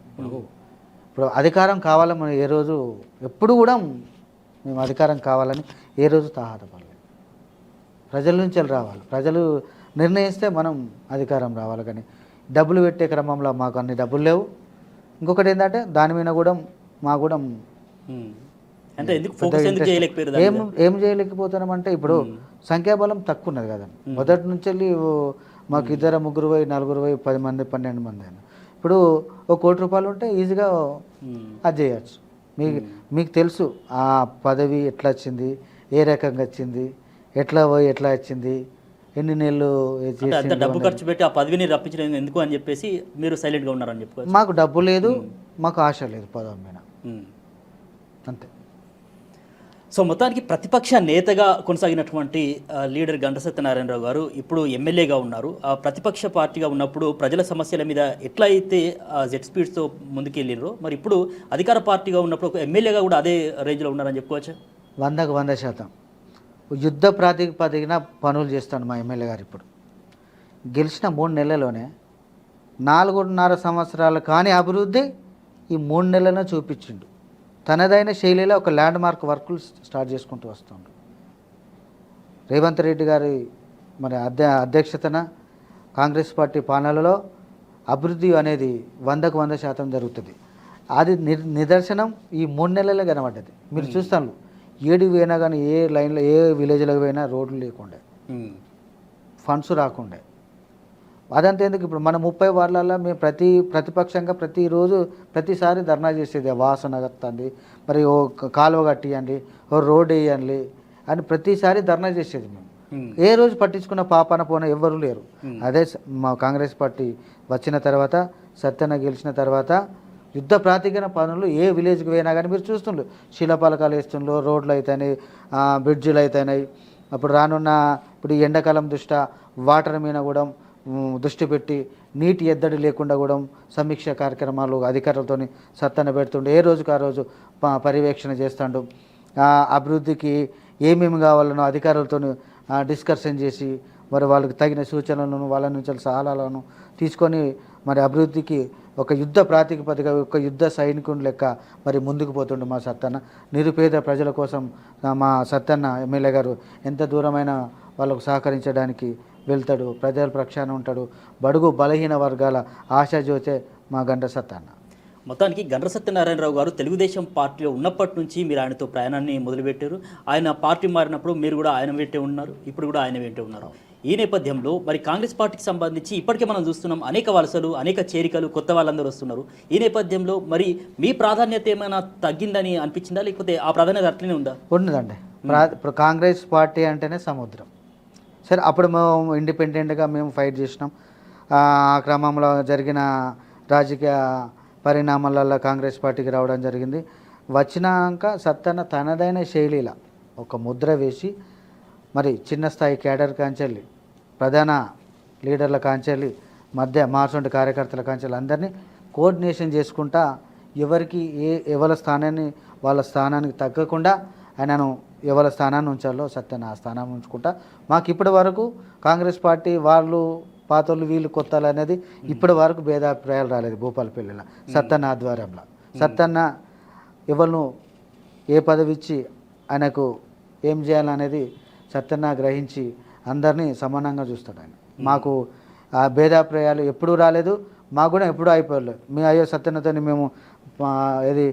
ఇప్పుడు అధికారం కావాలని మనం ఏ రోజు ఎప్పుడు కూడా మేము అధికారం కావాలని ఏ రోజు తాహతపడలేదు. ప్రజల నుంచి రావాలి, ప్రజలు నిర్ణయిస్తే మనం అధికారం రావాలి. కానీ డబ్బులు పెట్టే క్రమంలో మాకు అన్ని డబ్బులు లేవు. ఇంకొకటి ఏంటంటే దాని మీద కూడా మా కూడా ఏం చేయలేకపోతున్నామంటే ఇప్పుడు సంఖ్యాబలం తక్కువ ఉన్నది కదా. మొదటి నుంచి వెళ్ళి మాకు 2, 3, 4, 10 మంది 12 మంది అయినా ఇప్పుడు ₹1 ఉంటే ఈజీగా అది చేయొచ్చు. మీకు తెలుసు ఆ పదవి ఎట్లా వచ్చింది, ఏ రకంగా వచ్చింది, ఎట్లా వచ్చింది, ఎన్ని నెలలు డబ్బు ఖర్చు పెట్టి ఆ పదవిని రప్పించడం ఎందుకు అని చెప్పేసి మీరు సైలెంట్గా ఉన్నారని చెప్పుకోవచ్చు. మాకు డబ్బు లేదు, మాకు ఆశ లేదు పదవి మీద, అంతే. సో మొత్తానికి ప్రతిపక్ష నేతగా కొనసాగినటువంటి లీడర్ గంట సత్యనారాయణరావు గారు ఇప్పుడు ఎమ్మెల్యేగా ఉన్నారు. ఆ ప్రతిపక్ష పార్టీగా ఉన్నప్పుడు ప్రజల సమస్యల మీద ఎట్లా అయితే జెట్ స్పీడ్స్తో ముందుకెళ్ళినరో మరి ఇప్పుడు అధికార పార్టీగా ఉన్నప్పుడు ఒక ఎమ్మెల్యేగా కూడా అదే రేంజ్లో ఉన్నారని చెప్పుకోవచ్చా? 100% యుద్ధ ప్రాతిపదికన పనులు చేస్తాడు మా ఎమ్మెల్యే గారు. ఇప్పుడు గెలిచిన 3 నెలల్లోనే 4.5 సంవత్సరాలు కానీ అభివృద్ధి ఈ 3 నెలలనే చూపించిండు. తనదైన శైలిలో ఒక ల్యాండ్ మార్క్ వర్కులు స్టార్ట్ చేసుకుంటూ వస్తుండ్రు. రేవంత్ రెడ్డి గారి మరి అధ్యక్షతన కాంగ్రెస్ పార్టీ పాలనలో అభివృద్ధి అనేది 100% జరుగుతుంది. అది నిదర్శనం ఈ 3 నెలలే కనబడ్డది. మీరు చూస్తాను, ఏడికి పోయినా కానీ ఏ లైన్లో ఏ విలేజ్లోకి పోయినా రోడ్లు లేకుండే, ఫండ్స్ రాకుండే. అదంతా ఎందుకు, ఇప్పుడు మన 30 వార్డులలో మేము ప్రతిపక్షంగా ప్రతిసారి ధర్నా చేసేది, వాసన వస్తుంది, మరి ఓ కాలువ కట్టియండి, ఓ రోడ్ వేయండి అని ప్రతిసారి ధర్నా చేసేది మేము. ఏ రోజు పట్టించుకున్న పాపన పోన ఎవ్వరూ లేరు. అదే మా కాంగ్రెస్ పార్టీ వచ్చిన తర్వాత సత్యన గెలిచిన తర్వాత యుద్ధ ప్రాతిపదికన పనులు ఏ విలేజ్కి పోయినా కానీ మీరు చూస్తుండ్రు, శిలాపలకాలు వేస్తుండ్రు, రోడ్లు అవుతాయి, బ్రిడ్జిలు అవుతాయి. అప్పుడు రానున్న ఇప్పుడు ఎండాకాలం దృష్ట్యా వాటర్ మీద కూడా దృష్టి పెట్టి నీటి ఎద్దడి లేకుండా కూడా సమీక్ష కార్యక్రమాలు అధికారులతో సత్తన పెడుతుండే, ఏ రోజుకు ఆ రోజు పర్యవేక్షణ చేస్తాడు. అభివృద్ధికి ఏమేమి కావాలనో అధికారులతో డిస్కషన్ చేసి మరి వాళ్ళకి తగిన సూచనలను వాళ్ళ నుంచి సలహాలను తీసుకొని మరి అభివృద్ధికి ఒక యుద్ధ ప్రాతిపదిక ఒక యుద్ధ సైనికుని లెక్క మరి ముందుకు పోతుండే మా సత్తన్న. నిరుపేద ప్రజల కోసం మా సత్తన్న ఎమ్మెల్యే గారు ఎంత దూరమైన వాళ్ళకు సహకరించడానికి వెళ్తాడు, ప్రజల ప్రక్షాళన ఉంటాడు. బడుగు బలహీన వర్గాల ఆశాజ్యోతే మా గండ్ర సత్తన్న. మొత్తానికి గండ్ర సత్యనారాయణరావు గారు తెలుగుదేశం పార్టీలో ఉన్నప్పటి నుంచి మీరు ఆయనతో ప్రయాణాన్ని మొదలుపెట్టారు. ఆయన పార్టీ మారినప్పుడు మీరు కూడా ఆయన వెంటే ఉన్నారు, ఇప్పుడు కూడా ఆయన వెంటే ఉన్నారు. ఈ నేపథ్యంలో మరి కాంగ్రెస్ పార్టీకి సంబంధించి ఇప్పటికే మనం చూస్తున్నాం అనేక వలసలు, అనేక చేరికలు, కొత్త వాళ్ళందరూ వస్తున్నారు. ఈ నేపథ్యంలో మరి మీ ప్రాధాన్యత ఏమైనా తగ్గిందని అనిపించిందా, లేకపోతే ఆ ప్రాధాన్యత అట్లనే ఉందా? ఉన్నదండి. ఇప్పుడు కాంగ్రెస్ పార్టీ అంటేనే సముద్రం. సరే, అప్పుడు మేము ఇండిపెండెంట్గా మేము ఫైట్ చేసినాం. ఆ క్రమంలో జరిగిన రాజకీయ పరిణామాలలో కాంగ్రెస్ పార్టీకి రావడం జరిగింది. వచ్చినాక సత్తన్న తనదైన శైలిలా ఒక ముద్ర వేసి మరి చిన్న స్థాయి క్యాడర్ కాంచెల్లి, ప్రధాన లీడర్ల కాంచెల్లి, మధ్య మార్చండి కార్యకర్తల కాంచెల్లి అందరినీ కోఆర్డినేషన్ చేసుకుంటా ఎవరికి ఎవరి స్థానాన్ని వాళ్ళ స్థానానికి తగ్గకుండా ఆయనను ఎవరి స్థానాన్ని ఉంచాలో సత్యన ఆ స్థానాన్ని ఉంచుకుంటా మాకు ఇప్పటి వరకు కాంగ్రెస్ పార్టీ వాళ్ళు పాతోళ్ళు వీళ్ళు కొత్తలు అనేది ఇప్పటి వరకు భేదాభిప్రాయాలు రాలేదు. భూపాలపల్లిలో సత్తన్న ఆధ్వర్యంలో సత్తన్న ఎవరిను ఏ పదవి ఇచ్చి ఆయనకు ఏం చేయాలనేది సత్తన్న గ్రహించి అందరినీ సమానంగా చూస్తాడు ఆయన. మాకు ఆ భేదాభిప్రాయాలు ఎప్పుడూ రాలేదు, మాకు కూడా ఎప్పుడూ అయిపోలేదు. మేము అయ్యో సత్తన్నతో మేము ఏది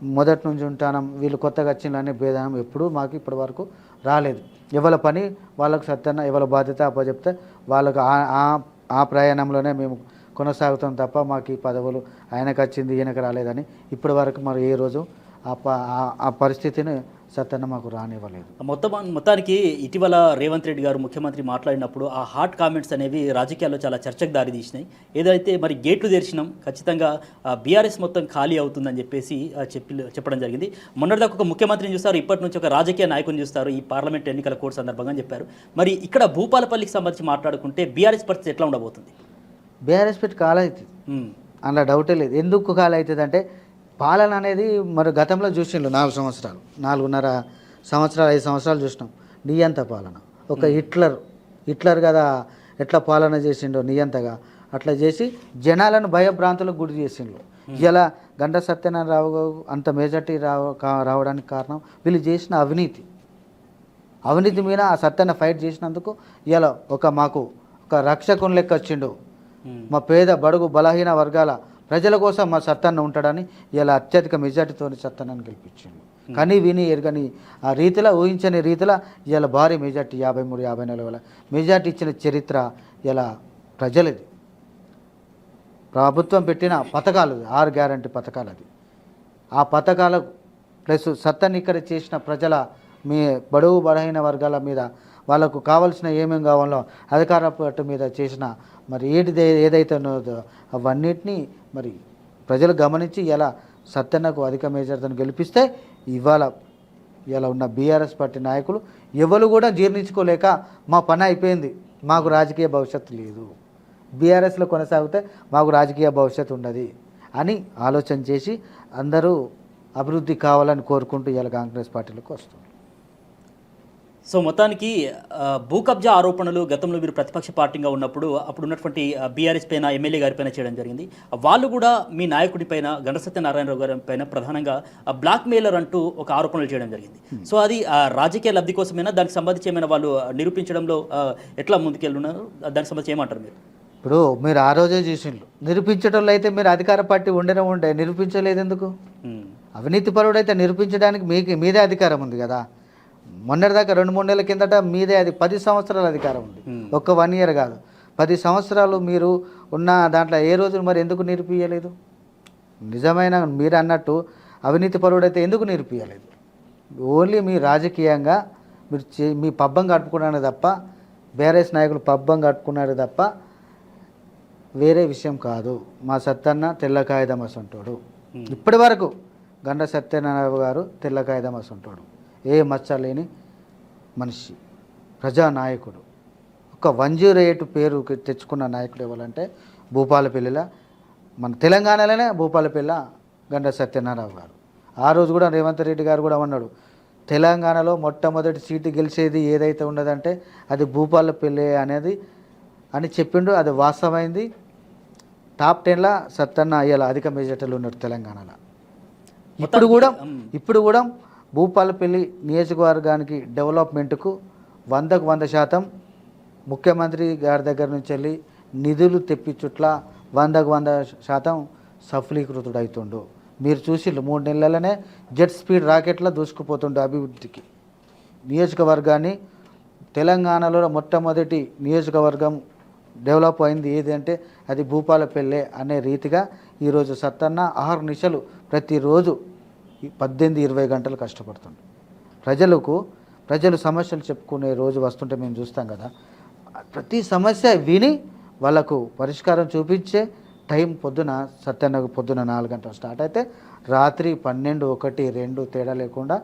మొదటి నుంచి ఉంటాం, వీళ్ళు కొత్తగా వచ్చిన భేదం ఎప్పుడూ మాకు ఇప్పటి వరకు రాలేదు. ఎవరి పని వాళ్ళకు సత్తన్న, ఎవరి బాధ్యత అప్పచెప్తే వాళ్ళకు ఆ ప్రయాణంలోనే మేము కొనసాగుతాం తప్ప మాకు ఈ పదవులు ఆయనకు వచ్చింది ఈయనకు రాలేదని ఇప్పటి వరకు మరి ఏ రోజు ఆ పరిస్థితిని సత్తన్న మాకు రానివ్వలేదు. మొత్తానికి ఇటీవల రేవంత్ రెడ్డి గారు ముఖ్యమంత్రి మాట్లాడినప్పుడు ఆ హాట్ కామెంట్స్ అనేవి రాజకీయాల్లో చాలా చర్చకు దారి తీసినాయి. ఏదైతే మరి గేట్లు తెరిచినాం, ఖచ్చితంగా బీఆర్ఎస్ మొత్తం ఖాళీ అవుతుందని చెప్పేసి చెప్పడం జరిగింది. మొన్నటిదాకా ఒక ముఖ్యమంత్రిని చూస్తారు, ఇప్పటి నుంచి ఒక రాజకీయ నాయకుని చూస్తారు ఈ పార్లమెంట్ ఎన్నికల కోడ్ సందర్భంగా చెప్పారు. మరి ఇక్కడ భూపాలపల్లికి సంబంధించి మాట్లాడుకుంటే బీఆర్ఎస్ పరిస్థితి ఎట్లా ఉండబోతుంది? బీఆర్ఎస్ పెట్టి కాల్ అవుతుంది, అందులో డౌటే లేదు. ఎందుకు కాల్ అవుతుంది అంటే పాలన అనేది మరి గతంలో చూసిండు 4 సంవత్సరాలు, 4.5 సంవత్సరాలు 5 సంవత్సరాలు చూసినాం నియంత పాలన. ఒక హిట్లర్ కదా ఎట్లా పాలన చేసిండో నియంతగా అట్లా చేసి జనాలను భయభ్రాంతులకు గురి చేసిండు. ఇలా గండ్ర సత్యనారాయణరావు అంత మెజార్టీ రావడానికి కారణం వీళ్ళు చేసిన అవినీతి మీద ఆ సత్యన ఫైట్ చేసినందుకు ఇలా మాకు ఒక రక్షకుని లెక్క వచ్చిండు. మా పేద బడుగు బలహీన వర్గాల ప్రజల కోసం మా సత్తన్న ఉంటాడని ఇలా అత్యధిక మెజార్టీతో సత్తన్నను గెలిపించిండు. కానీ విని ఎరగని ఆ రీతిలో, ఊహించని రీతిలో ఇలా భారీ మెజార్టీ 53-54 మెజార్టీ ఇచ్చిన చరిత్ర ఇలా ప్రజలది. ప్రభుత్వం పెట్టిన పథకాలు 6 గ్యారంటీ పథకాలు అది. ఆ పథకాలు ప్లస్ సత్తన్న ఇక్కడ చేసిన ప్రజల మీ బడుగు బలహీన వర్గాల మీద వాళ్ళకు కావాల్సిన ఏమేమి కావాలో అధికార పట్టు మీద చేసిన మరి ఏదైతే ఉన్నదో అవన్నిటినీ మరి ప్రజలు గమనించి ఇలా సత్తన్నకు అధిక మెజార్టీని గెలిపిస్తే ఇలా ఉన్న బీఆర్ఎస్ పార్టీ నాయకులు ఎవరు కూడా జీర్ణించుకోలేక మా పని అయిపోయింది, మాకు రాజకీయ భవిష్యత్తు లేదు, బీఆర్ఎస్లో కొనసాగితే మాకు రాజకీయ భవిష్యత్తు ఉండదు అని ఆలోచన చేసి అందరూ అభివృద్ధి కావాలని కోరుకుంటూ ఇలా కాంగ్రెస్ పార్టీలకు వస్తుంది. సో మొత్తానికి భూ కబ్జా ఆరోపణలు గతంలో మీరు ప్రతిపక్ష పార్టీగా ఉన్నప్పుడు అప్పుడు ఉన్నటువంటి బీఆర్ఎస్ పైన ఎమ్మెల్యే గారి పైన చేయడం జరిగింది. వాళ్ళు కూడా మీ నాయకుడి పైన గండ్ర సత్యనారాయణరావు గారి పైన ప్రధానంగా బ్లాక్ మెయిలర్ అంటూ ఒక ఆరోపణలు చేయడం జరిగింది. సో అది రాజకీయ లబ్ధి కోసమైనా దానికి సంబంధించి ఏమైనా వాళ్ళు నిరూపించడంలో ఎట్లా ముందుకెళ్ళున్నారు, దానికి సంబంధించి ఏమంటారు మీరు? ఇప్పుడు మీరు ఆ రోజే చూసిండ్రు, నిరూపించడంలో అయితే మీరు అధికార పార్టీ ఉండే నిరూపించలేదు ఎందుకు? అవినీతి పరుడైతే నిరూపించడానికి మీదే అధికారం ఉంది కదా. మొన్నటిదాకా 2-3 నెలల కిందట మీదే 10 సంవత్సరాల అధికారం ఉంది, ఒక్క 1 ఇయర్ కాదు, 10 సంవత్సరాలు మీరు ఉన్న దాంట్లో ఏ రోజు మరి ఎందుకు నిరూపించలేదు? నిజమైన మీరు అన్నట్టు అవినీతి పరుడైతే ఎందుకు నిరూపించలేదు? ఓన్లీ మీ రాజకీయంగా మీరు మీ పబ్బం కట్టుకున్నాడు తప్ప, బీఆర్ఎస్ నాయకులు పబ్బం కట్టుకున్నాడు తప్ప వేరే విషయం కాదు. మా సత్తన్న తెల్ల కాగితం అసంటోడు. ఇప్పటి వరకు గండ సత్యనారాయణ గారు తెల్ల కాగితం అసంటోడు, ఏ మచ్చ లేని మనిషి, ప్రజానాయకుడు. ఒక 108 పేరు తెచ్చుకున్న నాయకుడు ఎవరంటే భూపాలపల్లిలో, మన తెలంగాణలోనే భూపాలపల్లి గండ సత్యనారాయణ గారు. ఆ రోజు కూడా రేవంత్ రెడ్డి గారు కూడా అన్నాడు, తెలంగాణలో మొట్టమొదటి సీటు గెలిచేది ఏదైతే ఉన్నదంటే అది భూపాలపల్లి అనేది అని చెప్పిండు. అది వాస్తవమైంది. టాప్ 10లా సత్తన్న అయ్యాల అధిక మెజార్టీలు ఉన్నాడు తెలంగాణలో. ఇప్పుడు కూడా భూపాలపల్లి నియోజకవర్గానికి డెవలప్మెంట్కు 100కు 100% ముఖ్యమంత్రి గారి దగ్గర నుంచి వెళ్ళి నిధులు తెప్పించుట్ల 100కు 100% సఫలీకృతుడు అవుతుండు. మీరు చూసి 3 నెలలనే జెట్ స్పీడ్ రాకెట్లా దూసుకుపోతుండు అభివృద్ధికి. నియోజకవర్గాన్ని తెలంగాణలో మొట్టమొదటి నియోజకవర్గం డెవలప్ అయింది ఏది అంటే అది భూపాలపల్లె అనే రీతిగా ఈరోజు సత్తన్న 6 నిమిషాలు ప్రతిరోజు 18-20 గంటలు కష్టపడుతుంది. ప్రజలు సమస్యలు చెప్పుకునే రోజు వస్తుంటే మేము చూస్తాం కదా, ప్రతి సమస్య విని వాళ్ళకు పరిష్కారం చూపించే టైం సత్యన్నకు పొద్దున 4 గంటలు స్టార్ట్ అయితే రాత్రి 12, 1, 2 తేడా లేకుండా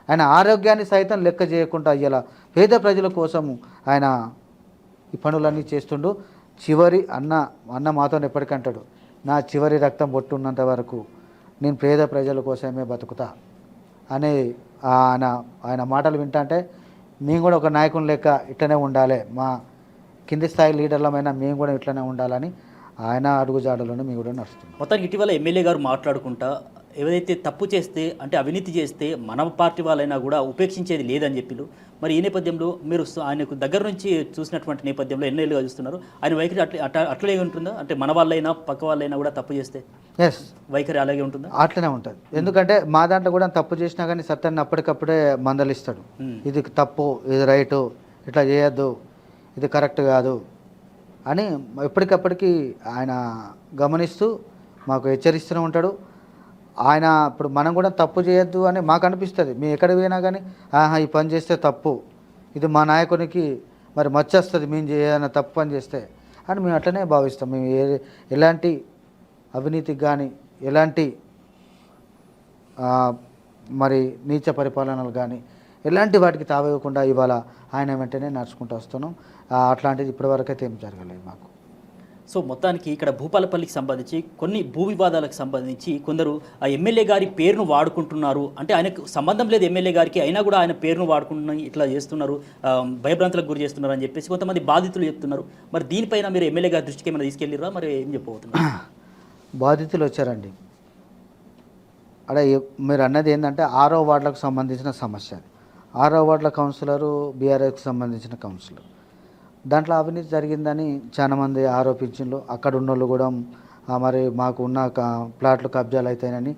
ఆయన ఆరోగ్యాన్ని సైతం లెక్క చేయకుండా అయ్యేలా పేద ప్రజల కోసం ఆయన ఈ పనులన్నీ చేస్తుండు. అన్న మాతో ఎప్పటికంటాడు, నా చివరి రక్తం బొట్టున్నంత వరకు నేను పేద ప్రజల కోసమే బతుకుతా అనే ఆయన మాటలు వింటంటే మేము కూడా ఒక నాయకుని లెక్క ఇట్లనే ఉండాలి, మా కింది స్థాయి లీడర్లమైనా మేము కూడా ఇట్లనే ఉండాలని ఆయన అడుగుజాడలోనే మేము కూడా నడుస్తున్నాం. మొత్తానికి ఇటీవల ఎమ్మెల్యే గారు మాట్లాడుకుంటా ఏదైతే తప్పు చేస్తే అంటే అవినీతి చేస్తే మన పార్టీ వాళ్ళైనా కూడా ఉపేక్షించేది లేదని చెప్పిలు. మరి ఈ నేపథ్యంలో మీరు ఆయనకు దగ్గర నుంచి చూసినటువంటి నేపథ్యంలో ఎన్నేళ్ళుగా చూస్తున్నారు, ఆయన వైఖరి అట్లే ఉంటుందా? అంటే మన వాళ్ళైనా పక్క వాళ్ళైనా కూడా తప్పు చేస్తే వైఖరి అలాగే ఉంటుందా? అట్లనే ఉంటుంది. ఎందుకంటే మా దాంట్లో కూడా తప్పు చేసినా కానీ సత్యాన్ని అప్పటికప్పుడే మందలిస్తాడు. ఇది తప్పు, ఇది రైటు, ఇట్లా చేయొద్దు, ఇది కరెక్ట్ కాదు అని ఎప్పటికప్పటికి ఆయన గమనిస్తూ మాకు హెచ్చరిస్తూనే ఉంటాడు. ఆయన ఇప్పుడు మనం కూడా తప్పు చేయొద్దు అని మాకు అనిపిస్తుంది. మేము ఎక్కడ పోయినా కానీ ఈ పని చేస్తే తప్పు, ఇది మా నాయకునికి మరి మచ్చొస్తుంది మేము ఏదైనా తప్పు పని చేస్తే అని మేము అట్లనే భావిస్తాం. మేము ఎలాంటి అవినీతికి కానీ ఎలాంటి మరి నీచ పరిపాలనలు కానీ ఎలాంటి వాటికి తావేయకుండా ఇవాళ ఆయన వెంటనే నడుచుకుంటూ వస్తున్నాం. అట్లాంటిది ఇప్పటివరకు అయితే ఏం జరగలేదు మాకు. సో మొత్తానికి ఇక్కడ భూపాలపల్లికి సంబంధించి కొన్ని భూ వివాదాలకు సంబంధించి కొందరు ఆ ఎమ్మెల్యే గారి పేరును వాడుకుంటున్నారు. అంటే ఆయనకు సంబంధం లేదు ఎమ్మెల్యే గారికి, అయినా కూడా ఆయన పేరును వాడుకుంటున్న ఇట్లా చేస్తున్నారు, భయభ్రాంతులకు గురి చేస్తున్నారు అని చెప్పేసి కొంతమంది బాధితులు చెప్తున్నారు. మరి దీనిపైన మీరు ఎమ్మెల్యే గారి దృష్టికి ఏమైనా తీసుకెళ్ళిరా, మరి ఏం చెప్పబోతున్నారు? బాధితులు వచ్చారండి. అక్కడ మీరు అన్నది ఏంటంటే 6వ వార్డులకు సంబంధించిన సమస్య. 6వ వార్డుల కౌన్సిలరు బీఆర్ఎస్కి సంబంధించిన కౌన్సిలర్, దాంట్లో అవినీతి జరిగిందని చాలామంది ఆరోపించిండ్రు. అక్కడ ఉన్నోళ్ళు కూడా మరి మాకు ఉన్న ప్లాట్లు కబ్జాలు అవుతాయని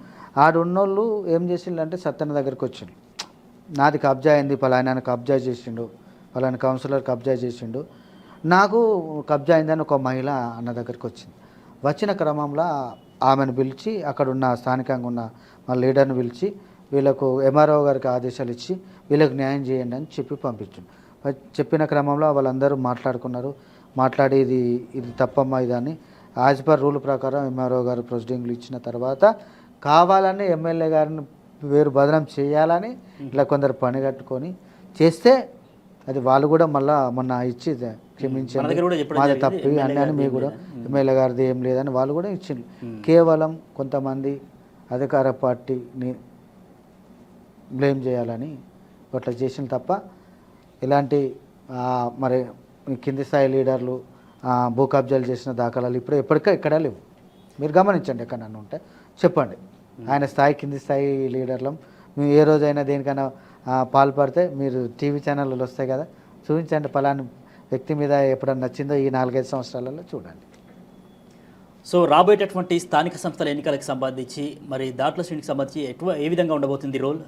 ఆడున్నోళ్ళు ఏం చేసిండ్రు సత్తన్న దగ్గరికి వచ్చిండు, నాది కబ్జా అయింది, పలానా కబ్జా చేసిండు, పలానా కౌన్సిలర్ కబ్జా చేసిండు, నాకు కబ్జా అయిందని ఒక మహిళ అన్న దగ్గరికి వచ్చింది. వచ్చిన క్రమంలో ఆమెను పిలిచి అక్కడున్న స్థానికంగా ఉన్న మా లీడర్ని పిలిచి వీళ్ళకు ఎంఆర్ఓ గారికి ఆదేశాలు ఇచ్చి వీళ్ళకి న్యాయం చేయండి అని చెప్పి పంపించాను. చెప్పిన క్రమంలో వాళ్ళందరూ మాట్లాడి ఇది తప్పమ్మా ఇదని యాజ్ పర్ రూల్ ప్రకారం ఎంఆర్ఓ గారు ప్రొసీడింగ్లు ఇచ్చిన తర్వాత కావాలని ఎమ్మెల్యే గారిని వేరు బదనం చేయాలని ఇలా కొందరు పని కట్టుకొని చేస్తే అది వాళ్ళు కూడా మళ్ళీ మొన్న ఇచ్చి క్షమించండి మాది తప్పి అని మీకు కూడా ఎమ్మెల్యే గారిది ఏం లేదని వాళ్ళు కూడా ఇచ్చింది. కేవలం కొంతమంది అధికార పార్టీని బ్లేమ్ చేయాలని అట్లా చేసిన తప్ప ఇలాంటి మరి కింది స్థాయి లీడర్లు భూ కబ్జాలు చేసిన దాఖలాలు ఎక్కడా లేవు. మీరు గమనించండి, ఎక్కడ నన్ను ఉంటే చెప్పండి. ఆయన స్థాయి కింది స్థాయి లీడర్లం మేము ఏ రోజైనా దేనికైనా పాల్పడితే మీరు టీవీ ఛానళ్ళు వస్తాయి కదా, చూపించండి పలానా వ్యక్తి మీద ఎప్పుడన్నా నచ్చిందో ఈ 4-5 సంవత్సరాలలో చూడండి. సో రాబోయేటటువంటి స్థానిక సంస్థల ఎన్నికలకు సంబంధించి మరి దాట్ల శ్రేణికి సంబంధించి ఏ విధంగా ఉండబోతుంది రోల్?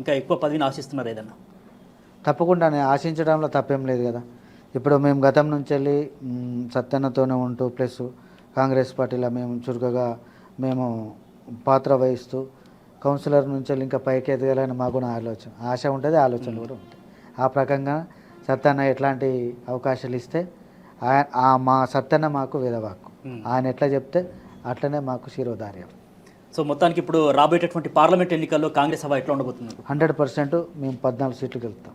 ఇంకా ఎక్కువ పదవిని ఆశిస్తున్నారు ఏదన్నా? తప్పకుండా ఆశించడంలో తప్పేం లేదు కదా. ఇప్పుడు మేము గతం నుంచి వెళ్ళి సత్యన్నతోనే ఉంటూ ప్లస్ కాంగ్రెస్ పార్టీలో మేము చురుకుగా మేము పాత్ర వహిస్తూ కౌన్సిలర్ నుంచి వెళ్ళి ఇంకా పైకి ఎదగాలని మాకు ఆలోచన ఆశ ఉంటుంది, ఆలోచనలు కూడా ఉంటాయి. ఆ ప్రకంగా సత్తన్న ఎట్లాంటి అవకాశాలు ఇస్తే మా సత్తన్న మాకు వేదవాక్కు. ఆయన ఎట్లా చెప్తే అట్లనే మాకు శిరోధార్యం. సో మొత్తానికి ఇప్పుడు రాబోయేటటువంటి పార్లమెంట్ ఎన్నికల్లో కాంగ్రెస్ హవా ఎట్లా ఉండబోతుంది? 100% మేము 14 సీట్లు గెలుస్తాం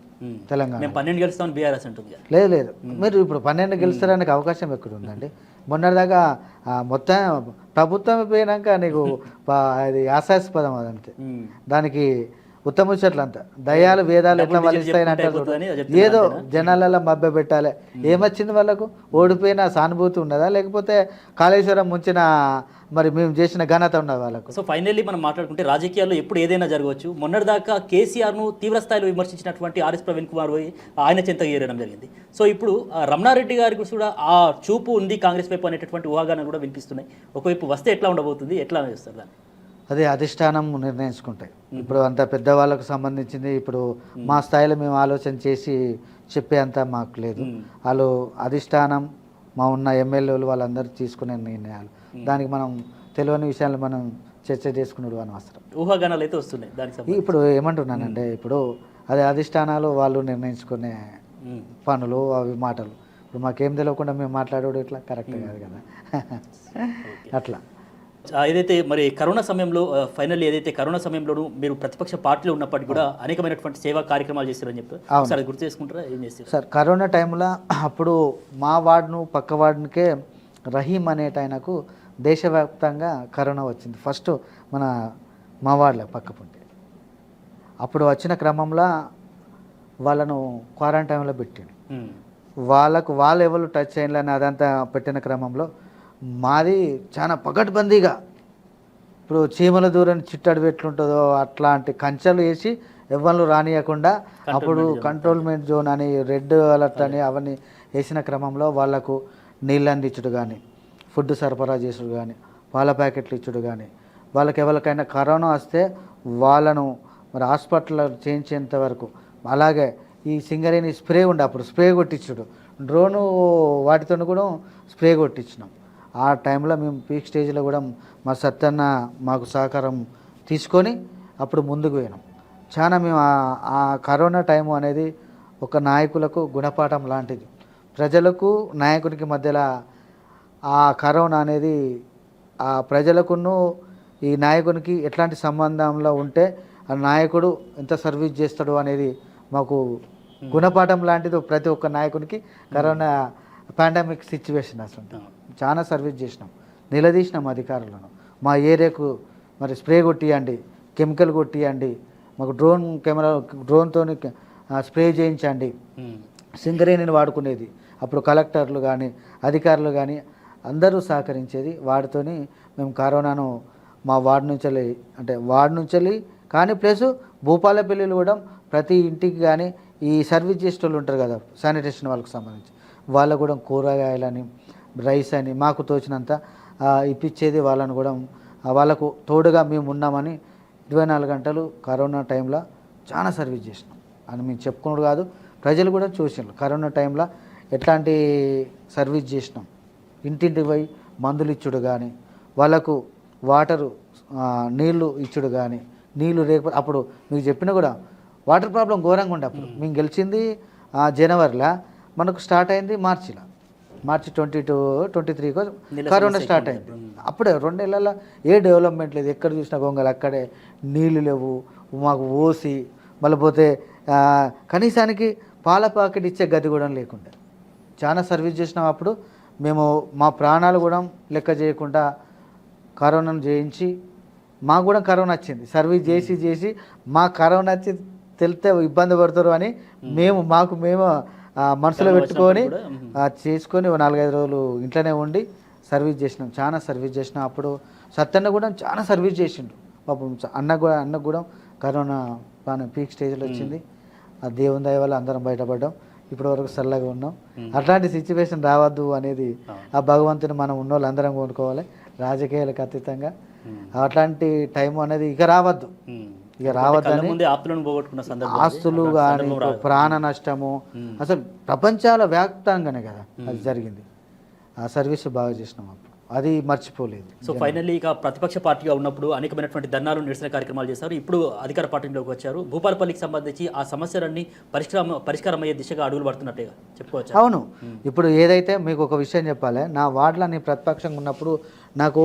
తెలంగాణ. మేము 12 గెలుస్తామని బీఆర్ఎస్ అంటుంది. లేదు మీరు ఇప్పుడు 12 గెలుస్తారనే అవకాశం ఎక్కడ ఉందండి? మొన్నటిదాకా మొత్తం ప్రభుత్వం పోయినాక నీకు అది ఆశాస్పదం అదంతే. దానికి ఉత్తముచ్చట్లు అంతా దయాలు వేదాలు ఎట్లా వలిస్తాయని ఏదో జనాలలో మభ్య పెట్టాలి. ఏమొచ్చింది వాళ్ళకు? ఓడిపోయిన సానుభూతి ఉన్నదా, లేకపోతే కాళేశ్వరం ముంచిన మరి మేము చేసిన ఘనత ఉన్నది వాళ్ళకు? సో ఫైనల్లీ మనం మాట్లాడుకుంటే రాజకీయాల్లో ఎప్పుడు ఏదైనా జరగవచ్చు. మొన్నటిదాకా కేసీఆర్ను తీవ్ర స్థాయిలో విమర్శించినటువంటి ఆర్ఎస్ ప్రవీణ్ కుమార్ పోయి ఆయన చెంతగా ఏరడం జరిగింది. సో ఇప్పుడు రమణారెడ్డి గారికి కూడా ఆ చూపు ఉంది కాంగ్రెస్ వైపు అనేటటువంటి ఊహాగానాలు కూడా వినిపిస్తున్నాయి. ఒకవైపు వస్తే ఎట్లా ఉండబోతుంది, ఎట్లా చేస్తారు దాన్ని? అదే అధిష్టానం నిర్ణయించుకుంటాయి. ఇప్పుడు అంత పెద్దవాళ్ళకు సంబంధించింది ఇప్పుడు మా స్థాయిలో మేము ఆలోచన చేసి చెప్పే అంత మాకు లేదు. వాళ్ళు అధిష్టానం మా ఉన్న ఎమ్మెల్యేలు వాళ్ళందరూ తీసుకునే నిర్ణయాలు. దానికి మనం తెలియని విషయాలు మనం చర్చ చేసుకున్నాడు అనవసరం. ఊహాగానాలు అయితే వస్తున్నాయి దానికి. ఇప్పుడు ఏమంటున్నానంటే ఇప్పుడు అదే అధిష్టానాలు వాళ్ళు నిర్ణయించుకునే పనులు అవి మాటలు. ఇప్పుడు మాకేం తెలియకుండా మేము మాట్లాడేది ఇట్లా కరెక్ట్ కాదు కదా. అట్లా ఏదైతే మరి కరోనా సమయంలో ఫైనల్లీ ఏదైతే కరోనా సమయంలోనూ మీరు ప్రతిపక్ష పార్టీలో ఉన్నప్పటికీ కూడా అనేకమైనటువంటి సేవా కార్యక్రమాలు చేస్తారని చెప్పి ఒకసారి గుర్తు చేసుకుంటారా? ఏం చేస్తారు సార్? కరోనా టైంలో అప్పుడు మా వార్డును పక్క వార్డునికే రహీం అనేటైనకు దేశవ్యాప్తంగా కరోనా వచ్చింది. ఫస్ట్ మా వార్డులో పక్క పుంటి అప్పుడు వచ్చిన క్రమంలో వాళ్ళను క్వారంటైన్లో పెట్టాడు. వాళ్ళు ఎవరు టచ్ చేయాలని అదంతా పెట్టిన క్రమంలో మాది చాలా పకడ్బందీగా ఇప్పుడు చీమల దూరం చిట్టడి ఎట్లుంటుందో అట్లాంటి కంచెలు వేసి ఎవరు రానియకుండా అప్పుడు కంట్రోల్మెంట్ జోన్ అని రెడ్ అలర్ట్ అని అవన్నీ వేసిన క్రమంలో వాళ్లకు నీళ్ళు అందించుడు కానీ, ఫుడ్ సరఫరా చేసుడు కానీ, పాల ప్యాకెట్లు ఇచ్చుడు కానీ, వాళ్ళకి ఎవరికైనా కరోనా వస్తే వాళ్ళను మరి హాస్పిటల్లో చేయించేంత వరకు, అలాగే ఈ సింగరేణి స్ప్రే ఉండే అప్పుడు స్ప్రే కొట్టించుడు, డ్రోను వాటితో కూడా స్ప్రే కొట్టించినాం. ఆ టైంలో మేము పీక్ స్టేజ్లో కూడా మా సత్తన్న మాకు సహకారం తీసుకొని అప్పుడు ముందుకు పోయినాం. చాలా మేము ఆ కరోనా టైము అనేది ఒక నాయకులకు గుణపాఠం లాంటిది. ప్రజలకు నాయకునికి మధ్యలో ఆ కరోనా అనేది ఆ ప్రజలకును ఈ నాయకునికి ఎట్లాంటి సంబంధంలో ఉంటే ఆ నాయకుడు ఎంత సర్వీస్ చేస్తాడు అనేది మాకు గుణపాఠం లాంటిది. ప్రతి ఒక్క నాయకునికి కరోనా పాండమిక్ సిచ్యువేషన్ అసలు చాలా సర్వీస్ చేసినాం, నిలదీసినాం అధికారులను. మా ఏరియాకు మరి స్ప్రే కొట్టియండి, కెమికల్ కొట్టియండి, మాకు డ్రోన్తో స్ప్రే చేయించండి. సింగరేణిని వాడుకునేది అప్పుడు కలెక్టర్లు కానీ అధికారులు కానీ అందరూ సహకరించేది. వాటితోని మేము కరోనాను మా వార్డు నుంచి కానీ ప్లస్ భూపాలపల్లిలో కూడా ప్రతి ఇంటికి కానీ ఈ సర్వీస్ చేసే వాళ్ళు ఉంటారు కదా శానిటేషన్ వాళ్ళకి సంబంధించి, వాళ్ళకు కూడా కూరగాయలని రైస్ అని మాకు తోచినంత ఇప్పించేది. వాళ్ళను కూడా వాళ్ళకు తోడుగా మేము ఉన్నామని 24 గంటలు కరోనా టైంలో చాలా సర్వీస్ చేసినాం అని మేము చెప్పుకున్నాడు కాదు, ప్రజలు కూడా చూసినారు. కరోనా టైంలో ఎట్లాంటి సర్వీస్ చేసినాం. ఇంటింటికి పోయి మందులు ఇచ్చుడు కానీ, వాళ్ళకు వాటరు నీళ్లు ఇచ్చుడు కానీ, నీళ్లు లేకపోతే అప్పుడు మీకు చెప్పినా కూడా వాటర్ ప్రాబ్లం ఘోరంగా ఉండే. అప్పుడు మేము గెలిచింది జనవరిలో, మనకు స్టార్ట్ అయింది మార్చి 22-23 కరోనా స్టార్ట్ అయింది. అప్పుడే 2 నెలల డెవలప్మెంట్ లేదు. ఎక్కడ చూసినా గొంగలు అక్కడే, నీళ్ళు లేవు మాకు ఓసి, మళ్ళీ పోతే కనీసానికి పాల ప్యాకెట్ ఇచ్చే గది కూడా లేకుండా చాలా సర్వీస్ చేసినాం. అప్పుడు మేము మా ప్రాణాలు కూడా లెక్క చేయకుండా కరోనాను జయించి మాకు కూడా కరోనా వచ్చింది. సర్వీస్ చేసి మా కరోనా వచ్చి తెలితే ఇబ్బంది పడతారు అని మేము మనసులో పెట్టుకొని చేసుకొని 4-5 రోజులు ఇంట్లోనే ఉండి సర్వీస్ చేసినాం. చాలా సర్వీస్ చేసినాం. అప్పుడు సత్తన్న కూడా చాలా సర్వీస్ చేసిండు పాపం. అన్నకు కూడా కరోనా పీక్ స్టేజ్లో వచ్చింది. ఆ దేవుని దయ వల్ల అందరం బయటపడ్డాం. ఇప్పటి వరకు చల్లగా ఉన్నాం. అట్లాంటి సిచ్యువేషన్ రావద్దు అనేది ఆ భగవంతుని మనం ఉన్న వాళ్ళు అందరం కోరుకోవాలి. రాజకీయాలకు అతీతంగా అట్లాంటి టైం అనేది ఇక రావద్దు. ఆస్తులు కానీ ప్రాణ నష్టము అసలు ప్రపంచాల వ్యాప్తంగానే కదా అది జరిగింది. ఆ సర్వీస్ బాగా చేసినాం అప్పుడు. అది మర్చిపోలేదు. సో ఫైనల్లీ ఇక ప్రతిపక్ష పార్టీగా ఉన్నప్పుడు అనేకమైనటువంటి ధర్నాలు నిరసన కార్యక్రమాలు చేశారు. ఇప్పుడు అధికార పార్టీలోకి వచ్చారు. భూపాలపల్లికి సంబంధించి ఆ సమస్యలన్నీ పరిష్కారం అయ్యే దిశగా అడుగులు పడుతున్నట్టుగా చెప్పుకోవచ్చు. అవును. ఇప్పుడు ఏదైతే మీకు ఒక విషయం చెప్పాలి, నా వార్డులో నేను ప్రతిపక్షంగా ఉన్నప్పుడు నాకు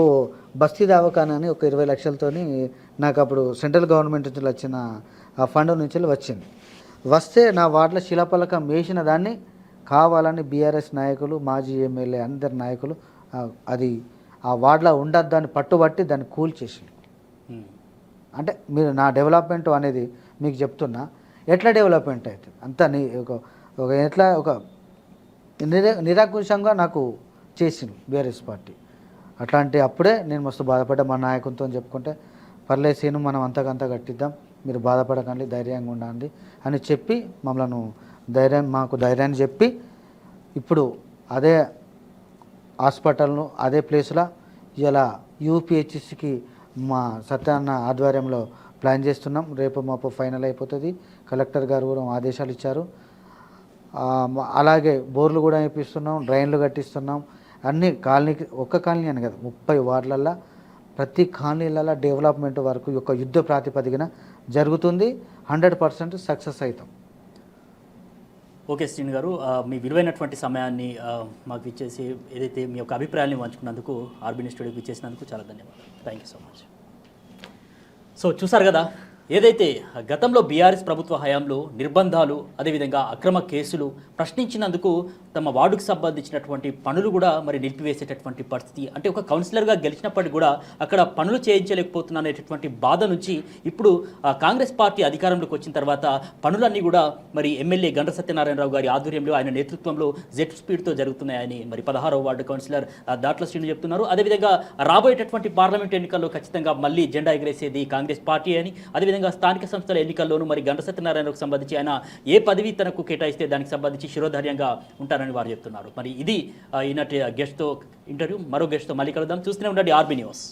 బస్తీ దవాఖానా అని ఒక 20 లక్షలతోని నాకు అప్పుడు సెంట్రల్ గవర్నమెంట్ నుంచి వచ్చిన ఆ ఫండ్ నుంచి వచ్చింది. వస్తే నా వార్డులో శిలాపలకం వేసిన దాన్ని కావాలని బీఆర్ఎస్ నాయకులు, మాజీ ఎమ్మెల్యే అందరి నాయకులు అది ఆ వార్డులో ఉండద్దు దాన్ని పట్టుబట్టి దాన్ని కూల్చేసింది. అంటే మీరు నా డెవలప్మెంట్ అనేది మీకు చెప్తున్నా, ఎట్లా డెవలప్మెంట్ అవుతుంది అంతా ఒక ఎట్లా ఒక నిరాకుశంగా నాకు చేసింది బీఆర్ఎస్ పార్టీ. అట్లాంటి అప్పుడే నేను మస్తు బాధపడ్డా. మా నాయకునితో చెప్పుకుంటే పర్లేదు సీను, మనం అంతకంతా కట్టిద్దాం, మీరు బాధపడకండి, ధైర్యంగా ఉండండి అని చెప్పి మాకు ధైర్యాన్ని చెప్పి ఇప్పుడు అదే హాస్పిటల్ను అదే ప్లేస్లో ఇలా యూపీహెచ్సికి మా సత్యాన్న ఆధ్వర్యంలో ప్లాన్ చేస్తున్నాం. రేపు మాపు ఫైనల్ అయిపోతుంది. కలెక్టర్ గారు కూడా ఆదేశాలు ఇచ్చారు. అలాగే బోర్లు కూడా వేపిస్తున్నాం, డ్రైన్లు కట్టిస్తున్నాం. అన్ని కాలనీకి, ఒక్క కాలనీ అని కదా 30 వార్డులల్లో ప్రతి కాలనీలలో డెవలప్మెంట్ వరకు ఒక యుద్ధ ప్రాతిపదికన జరుగుతుంది. 100% సక్సెస్ అవుతాం. ఓకే శ్రీను గారు, మీ విలువైనటువంటి సమయాన్ని మాకు ఇచ్చేసి ఏదైతే మీ యొక్క అభిప్రాయాన్ని పంచుకున్నందుకు, ఆర్బీని స్టూడియోకి ఇచ్చేసినందుకు చాలా ధన్యవాదాలు. Thank you so much. So చూసారు కదా, ఏదైతే గతంలో బీఆర్ఎస్ ప్రభుత్వ హయాంలో నిర్బంధాలు, అదేవిధంగా అక్రమ కేసులు ప్రశ్నించినందుకు తమ వార్డుకు సంబంధించినటువంటి పనులు కూడా మరి నిలిపివేసేటటువంటి పరిస్థితి. అంటే ఒక కౌన్సిలర్గా గెలిచినప్పటికీ కూడా అక్కడ పనులు చేయించలేకపోతున్నా అనేటటువంటి బాధ నుంచి ఇప్పుడు కాంగ్రెస్ పార్టీ అధికారంలోకి వచ్చిన తర్వాత పనులన్నీ కూడా మరి ఎమ్మెల్యే గండ్ర సత్యనారాయణరావు గారి ఆధ్వర్యంలో, ఆయన నేతృత్వంలో జెట్ స్పీడ్తో జరుగుతున్నాయని మరి 16వ వార్డు కౌన్సిలర్ దాట్ల శ్రీను చెప్తున్నారు. అదేవిధంగా రాబోయేటటువంటి పార్లమెంట్ ఎన్నికల్లో ఖచ్చితంగా మళ్ళీ జెండా ఎగరేసేది కాంగ్రెస్ పార్టీ అని, అదేవిధంగా స్థానిక సంస్థల ఎన్నికల్లోనూ మరి గండ్ర సత్యనారాయణకు సంబంధించి ఆయన ఏ పదవి తనకు కేటాయిస్తే దానికి సంబంధించి శిరోధార్యంగా ఉంటారని వారు చెప్తున్నారు. మరి ఇది ఈనాటి గెస్ట్తో ఇంటర్వ్యూ. మరో గెస్ట్తో మళ్ళీ కలుద్దాం. చూస్తూనే ఉండండి ఆర్బీ న్యూస్.